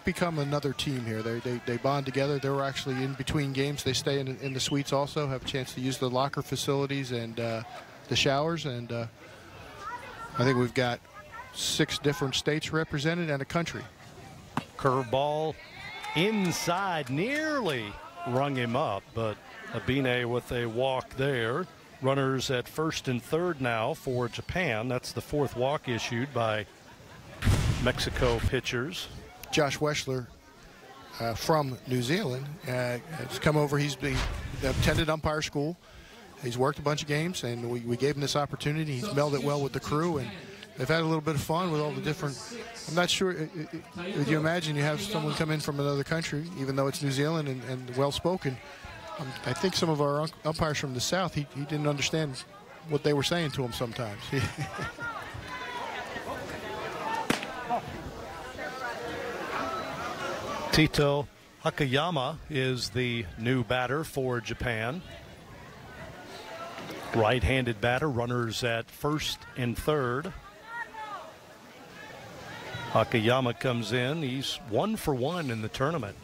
become another team here. They bond together. They were actually in between games. They stay in the suites also, have a chance to use the locker facilities and the showers, and I think we've got 6 different states represented and a country. Curveball inside, nearly rung him up, but Abine with a walk there. Runners at first and third now for Japan. That's the 4th walk issued by Mexico pitchers. Josh Weschler from New Zealand has come over. He's attended umpire school. He's worked a bunch of games, and we gave him this opportunity. He's melded well with the crew, and they've had a little bit of fun with all the different. I'm not sure. Would you imagine you have someone come in from another country, even though it's New Zealand and well-spoken? I think some of our umpires from the South, he didn't understand what they were saying to him sometimes. Tito Hakayama is the new batter for Japan. Right-handed batter, runners at first and third. Hakayama comes in. He's 1 for 1 in the tournament.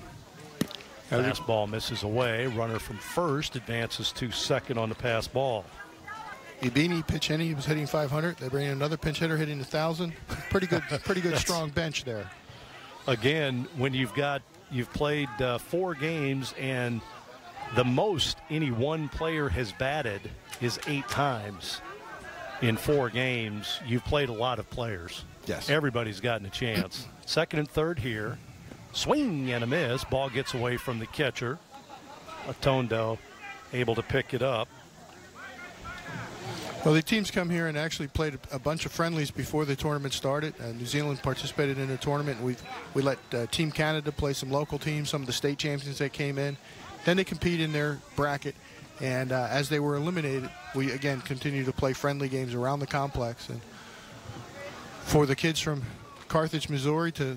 Fastball misses away. Runner from first advances to second on the pass ball. Ibini pitch hitting, he was hitting 500. They bring in another pinch hitter hitting 1,000. Pretty good strong bench there. Again, when you've played 4 games and the most any one player has batted is 8 times in 4 games, you've played a lot of players. Yes. Everybody's gotten a chance. Second and third here. Swing and a miss. Ball gets away from the catcher. Atondo able to pick it up. Well, the teams come here and actually played a bunch of friendlies before the tournament started. New Zealand participated in the tournament. We let Team Canada play some local teams, some of the state champions that came in. Then they compete in their bracket. And as they were eliminated, we, again, continue to play friendly games around the complex. And for the kids from Carthage, Missouri to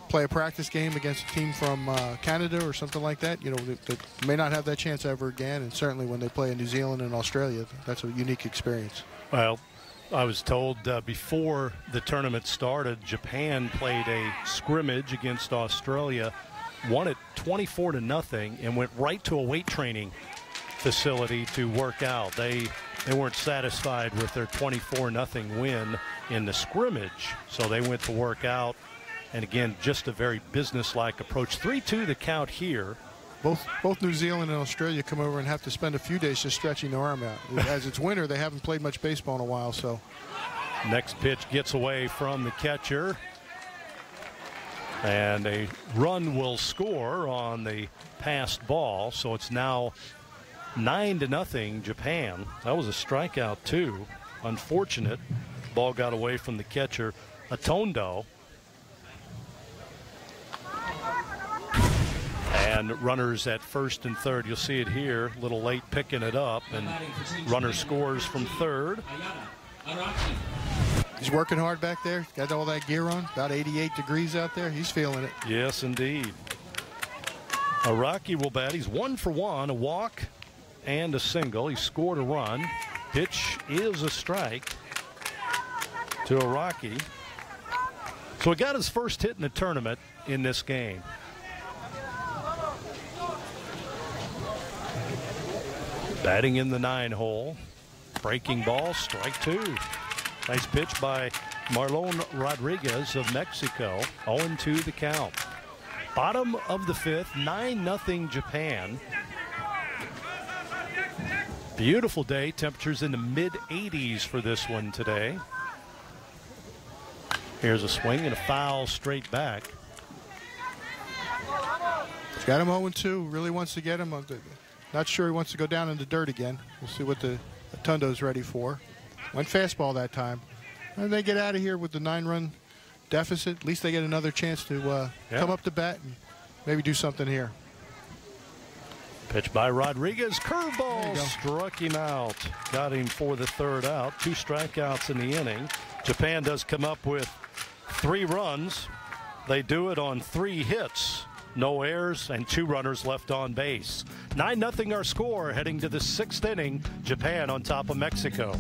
play a practice game against a team from Canada or something like that, you know, they may not have that chance ever again. And certainly when they play in New Zealand and Australia, that's a unique experience. Well, I was told before the tournament started, Japan played a scrimmage against Australia, won it 24-0, and went right to a weight training facility to work out. They weren't satisfied with their 24-0 win in the scrimmage, so they went to work out. And again, just a very business-like approach. 3-2 the count here. Both New Zealand and Australia come over and have to spend a few days just stretching their arm out. As it's winter, they haven't played much baseball in a while. So, next pitch gets away from the catcher, and a run will score on the passed ball. So it's now 9-0 Japan. That was a strikeout too. Unfortunate. Ball got away from the catcher, Atondo. And runners at first and third. You'll see it here. A little late picking it up. And runner scores from third. He's working hard back there. Got all that gear on. About 88 degrees out there. He's feeling it. Yes, indeed. Araki will bat. He's 1 for 1. A walk and a single. He scored a run. Pitch is a strike to Araki. So he got his first hit in the tournament in this game. Batting in the 9-hole. Breaking ball, strike 2. Nice pitch by Marlon Rodriguez of Mexico. 0-2 the count. Bottom of the 5th, 9-0 Japan. Beautiful day. Temperatures in the mid-80s for this one today. Here's a swing and a foul straight back. He's got him 0-2. Really wants to get him. Not sure he wants to go down in the dirt again. We'll see what the Atundo's ready for. Went fastball that time. And they get out of here with the 9-run deficit. At least they get another chance to come up to bat and maybe do something here. Pitch by Rodriguez. Curveball struck him out. Got him for the third out. 2 strikeouts in the inning. Japan does come up with 3 runs. They do it on 3 hits. No errors and 2 runners left on base. 9-0 our score heading to the 6th inning. Japan on top of Mexico.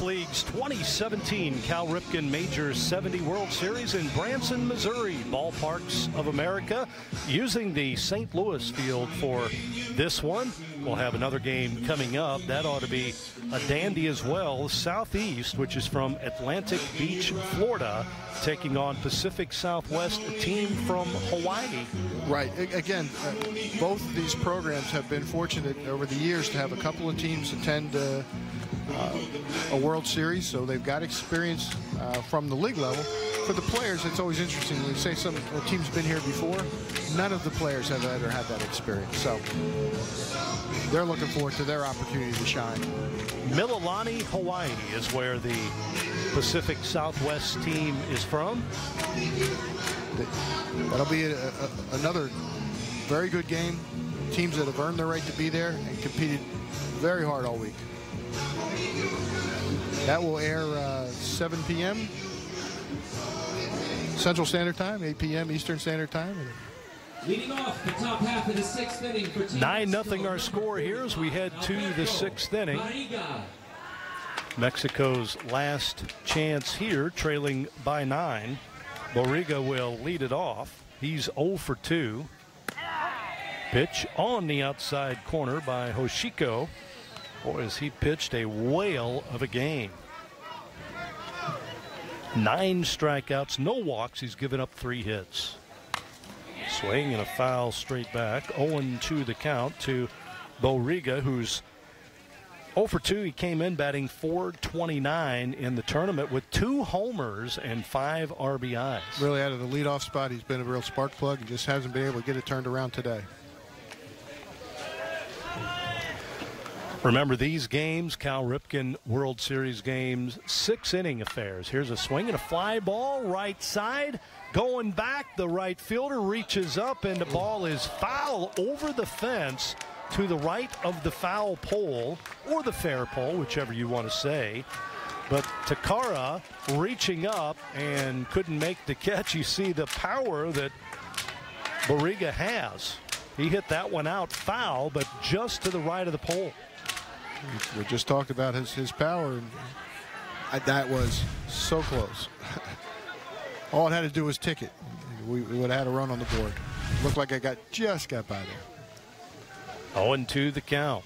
League's 2017 Cal Ripken Major 70 World Series in Branson, Missouri, Ballparks of America, using the St. Louis field for this one. We'll have another game coming up. That ought to be a dandy as well. Southeast, which is from Atlantic Beach, Florida, taking on Pacific Southwest, a team from Hawaii. Right. Again, both of these programs have been fortunate over the years to have a couple of teams attend a World Series, so they've got experience from the league level. For the players, it's always interesting. When you say some team's been here before, none of the players have ever had that experience. So they're looking forward to their opportunity to shine. Mililani, Hawaii is where the Pacific Southwest team is from. That'll be another very good game. Teams that have earned their right to be there and competed very hard all week. That will air 7 p.m. Central Standard Time, 8 p.m. Eastern Standard Time. Leading off the top half of the 6th inning for Team 9-0 our score here as we head to the 6th inning. Mexico's last chance here, trailing by 9. Borrega will lead it off. He's 0 for 2. Pitch on the outside corner by Hoshiko. Boy, has he pitched a whale of a game. 9 strikeouts, no walks. He's given up 3 hits. Swing and a foul straight back. 0-2 the count to Borrega, who's 0 for 2. He came in batting .429 in the tournament with 2 homers and 5 RBIs. Really out of the leadoff spot, he's been a real spark plug. He just hasn't been able to get it turned around today. Remember these games, Cal Ripken World Series games, 6-inning affairs. Here's a swing and a fly ball, right side. Going back, the right fielder reaches up, and the ball is foul over the fence to the right of the foul pole, or the fair pole, whichever you want to say. But Takara reaching up and couldn't make the catch. You see the power that Borrega has. He hit that one out foul, but just to the right of the pole. We just talked about his power, and that was so close. All it had to do was tick it. We would have had a run on the board. Looked like I just got by there. 0-2 the count.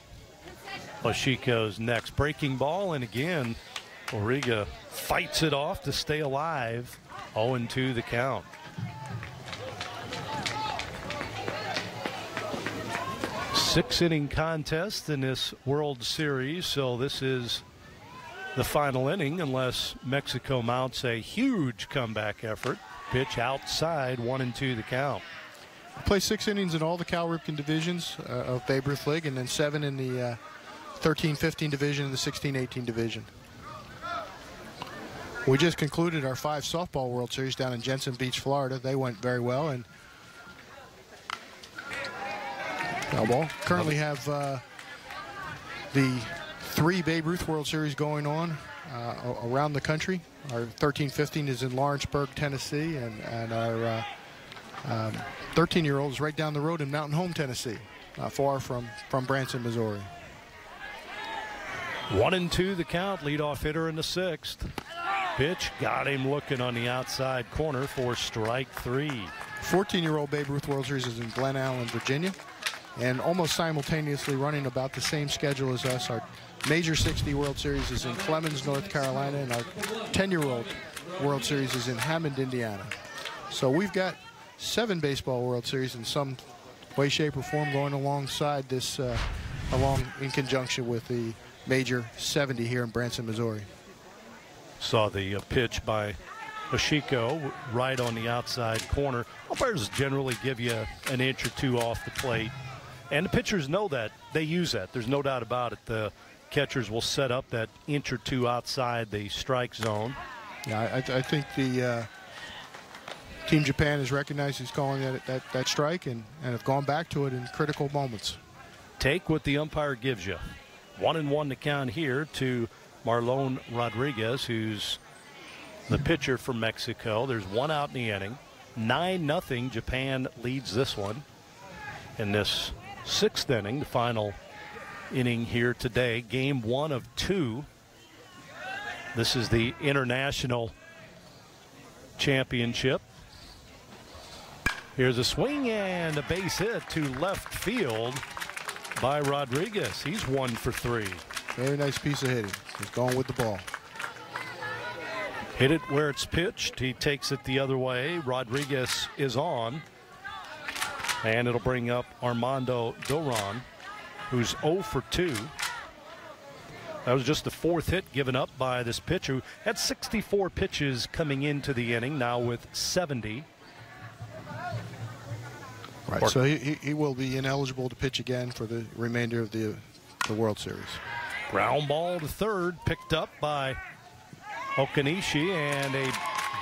Hoshiko's next. Breaking ball, and again, Borrega fights it off to stay alive. 0-2 the count. Six-inning contest in this World Series, so this is the final inning unless Mexico mounts a huge comeback effort. pitch outside, 1-2 the count. Play 6 innings in all the Cal Ripken divisions of Babe Ruth League, and then 7 in the 13-15 division and the 16-18 division. We just concluded our 5 softball World Series down in Jensen Beach, Florida. They went very well, and ball currently have the 3 Babe Ruth World Series going on around the country. Our 13-15 is in Lawrenceburg, Tennessee, and our 13-year-old is right down the road in Mountain Home, Tennessee, not far from Branson, Missouri. 1-2 the count. Leadoff hitter in the 6th. Pitch got him looking on the outside corner for strike 3. 14-year-old Babe Ruth World Series is in Glen Allen, Virginia, and almost simultaneously running about the same schedule as us. Our Major 60 World Series is in Clemens, North Carolina, and our 10-year-old World Series is in Hammond, Indiana. So we've got 7 baseball World Series in some way, shape, or form going alongside this, in conjunction with the Major 70 here in Branson, Missouri. Saw the pitch by Hashiko right on the outside corner. Umpires generally give you an inch or 2 off the plate, and the pitchers know that. They use that. There's no doubt about it. The catchers will set up that inch or 2 outside the strike zone. Yeah, I think the Team Japan has recognized he's calling that strike and have gone back to it in critical moments. Take what the umpire gives you. 1-1 to count here to Marlon Rodriguez, who's the pitcher from Mexico. There's 1 out in the inning. 9-0. Japan leads this one in this 6th inning, the final inning here today. Game 1 of 2. This is the International Championship. Here's a swing and a base hit to left field by Rodriguez. He's 1 for 3. Very nice piece of hitting. He's going with the ball. Hit it where it's pitched. He takes it the other way. Rodriguez is on. And it'll bring up Armando Duran, who's 0 for 2. That was just the 4th hit given up by this pitcher, who had 64 pitches coming into the inning, now with 70. Right, so he will be ineligible to pitch again for the remainder of the World Series. Ground ball to third, picked up by Okanishi, and a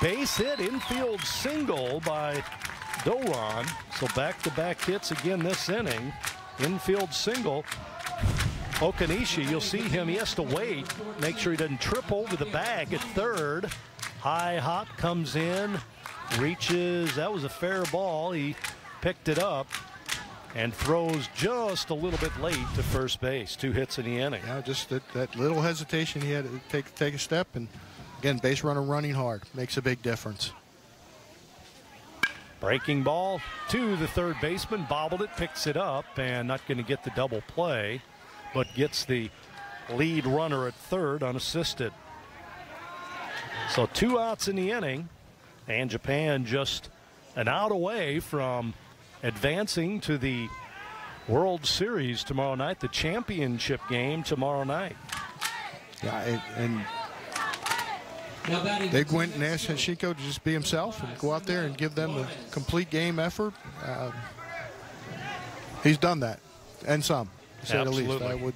base hit infield single by Doran. So back-to-back hits again this inning. Infield single. Okanishi, you'll see him, he has to wait, make sure he doesn't trip over the bag at third. High hop comes in, reaches, that was a fair ball. He picked it up and throws just a little bit late to first base. 2 hits in the inning. Yeah, just that little hesitation he had to take a step, and again, base runner running hard makes a big difference. Breaking ball to the third baseman, bobbled it, picks it up, and not going to get the double play, but gets the lead runner at third unassisted. So 2 outs in the inning, and Japan just an out away from advancing to the World Series tomorrow night, the championship game tomorrow night. Yeah, and they went and asked Hashiko to just be himself and go out there and give them a complete game effort. He's done that, and some, to say the least. I would,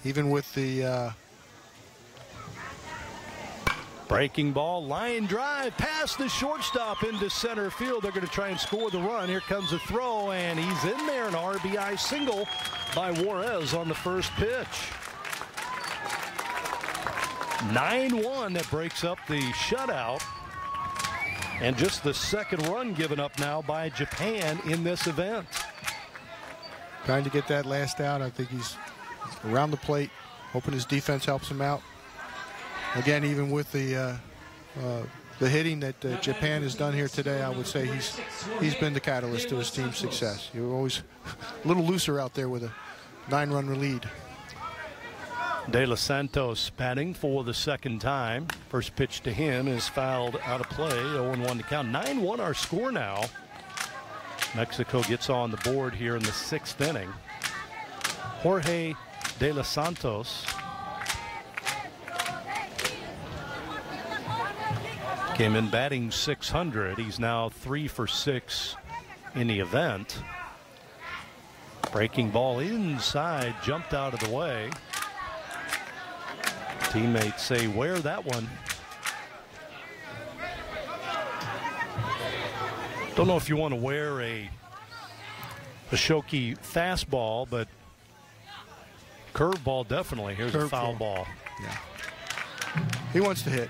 even with the breaking ball, line drive past the shortstop into center field. They're going to try and score the run. Here comes a throw, and he's in there. An RBI single by Juarez on the first pitch. 9-1, that breaks up the shutout. And just the 2nd run given up now by Japan in this event. Trying to get that last out. I think he's around the plate, hoping his defense helps him out. Again, even with the hitting that Japan has done here today, I would say he's been the catalyst to his team's success. You're always a little looser out there with a 9-run lead. De Los Santos batting for the 2nd time. First pitch to him is fouled out of play. 0-1 to count. 9-1 our score now. Mexico gets on the board here in the 6th inning. Jorge De Los Santos Came in batting 600. He's now 3 for 6 in the event. Breaking ball inside, jumped out of the way. Teammates say, wear that one. Don't know if you want to wear a Shoki fastball, but curveball definitely. Here's a foul ball. Yeah. He wants to hit.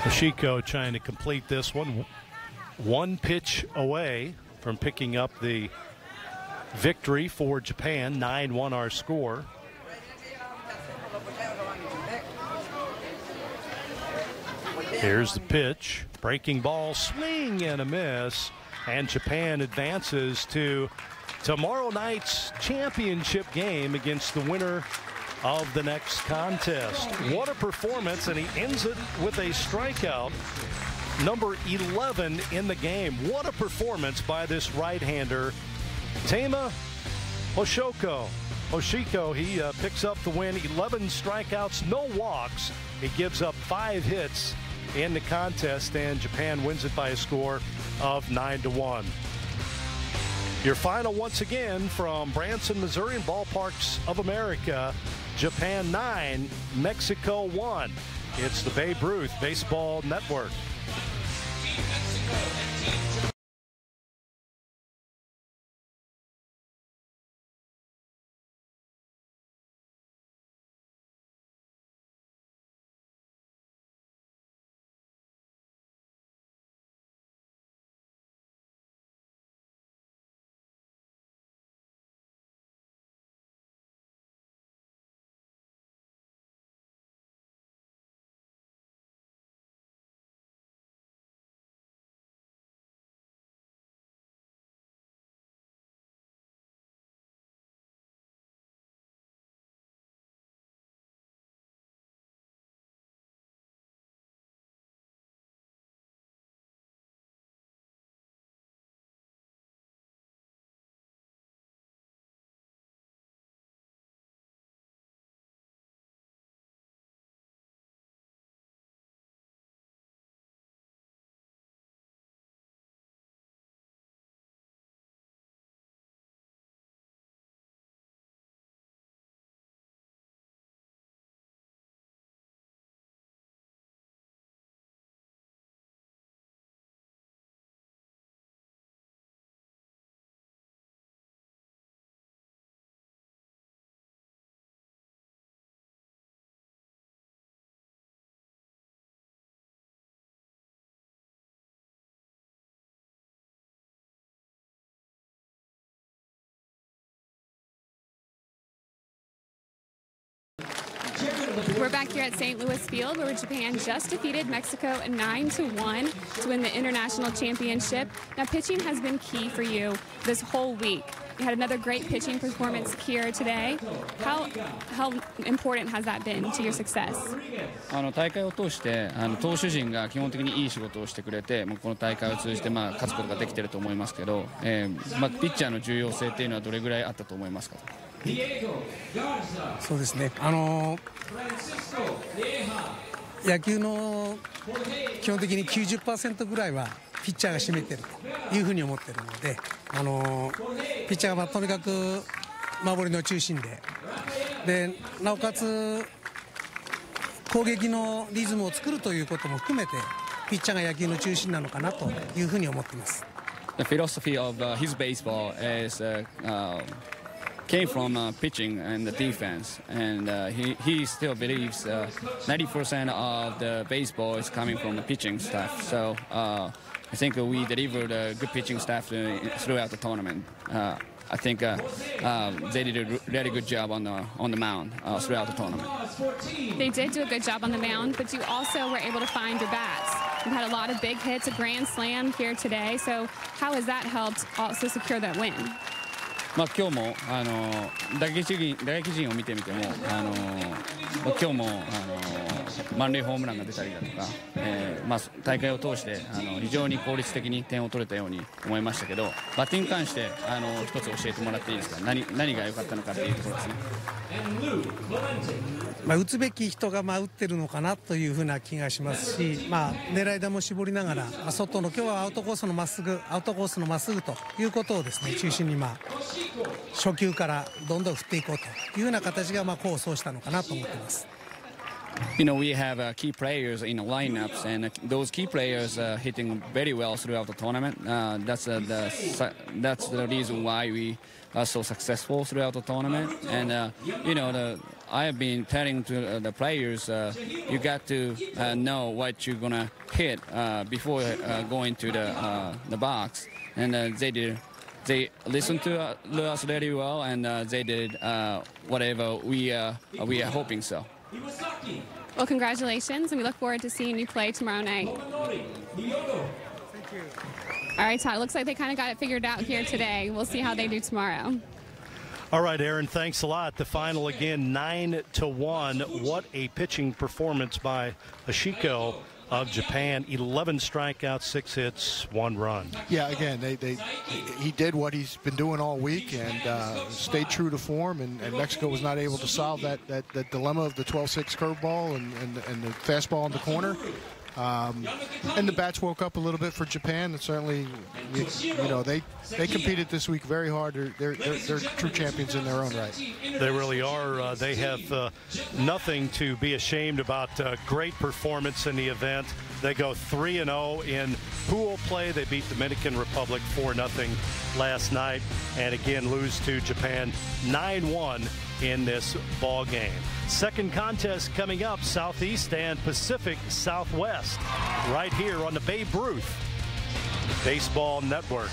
Hoshiko trying to complete this one. One pitch away from picking up the victory for Japan. 9-1 our score. Here's the pitch. Breaking ball, swing and a miss. And Japan advances to tomorrow night's championship game against the winner of the next contest. What a performance, and he ends it with a strikeout. Number 11 in the game. What a performance by this right-hander, Tama Hoshiko. He picks up the win. 11 strikeouts, no walks. He gives up 5 hits in the contest, and Japan wins it by a score of 9-1. Your final once again from Branson, Missouri and Ballparks of America. Japan 9, Mexico 1. It's the Babe Ruth Baseball Network. We're back here at St. Louis Field, where Japan just defeated Mexico 9-1 to win the international championship. Now, pitching has been key for you this whole week. You had another great pitching performance here today. How important has that been to your success? 大会を通して投手陣が基本的にいい仕事をしてくれて、この大会を通じて勝つことができていると思いますけど、ピッチャーの重要性っていうのはどれぐらいあったと思いますか？そうですね。野球の基本的に 90% ぐらいはピッチャーが占めているというふうに思っているので、ピッチャーがとにかく守りの中心で、なおかつ攻撃のリズムを作るということも含めてピッチャーが野球の中心なのかなというふうに思っています。The philosophy of his baseball is came from pitching and the defense, and he still believes 90% of the baseball is coming from the pitching staff. So I think we delivered a good pitching staff throughout the tournament. I think they did a really good job on the mound throughout the tournament. They did do a good job on the mound, but you also were able to find your bats. You've had a lot of big hits, a grand slam here today. So how has that helped also secure that win? まあ、今日も打撃陣を見てみても今日も満塁ホームランが出たりだとか、まあ、大会を通して非常に効率的に点を取れたように思いましたけど、バッティングに関して一つ教えてもらっていいですか。何が良かったのかというところですね。まあ、打つべき人が打ってるのかなというふうな気がしますし、まあ、狙い球も絞りながら外の今日はアウトコースのまっすぐということをですね中心に初球からどんどん振っていこうというような形が功を奏したのかなと思っています。We have key players in the lineups, and those key players hitting very well throughout the tournament. That's the reason why we are so successful throughout the tournament. And I have been telling to the players, you got to know what you're gonna hit before going to the box, and they did. They listened to us very well, and they did whatever we are hoping so. Well, congratulations, and we look forward to seeing you play tomorrow night. Thank you. All right, Todd, it looks like they kind of got it figured out here today. We'll see how they do tomorrow. All right, Aaron, thanks a lot. The final again, 9-1. What a pitching performance by Ashiko of Japan. 11 strikeouts, 6 hits, 1 run. Yeah, again, he did what he's been doing all week and stayed true to form, and Mexico was not able to solve that dilemma of the 12-6 curveball and the fastball in the corner. And the bats woke up a little bit for Japan, and certainly, they competed this week very hard. They're true champions in their own right. They really are. They have nothing to be ashamed about. Great performance in the event. They go 3-0 in pool play. They beat Dominican Republic 4-0 last night, and again lose to Japan 9-1 in this ball game. Second contest coming up, Southeast and Pacific Southwest, right here on the Babe Ruth Baseball Network.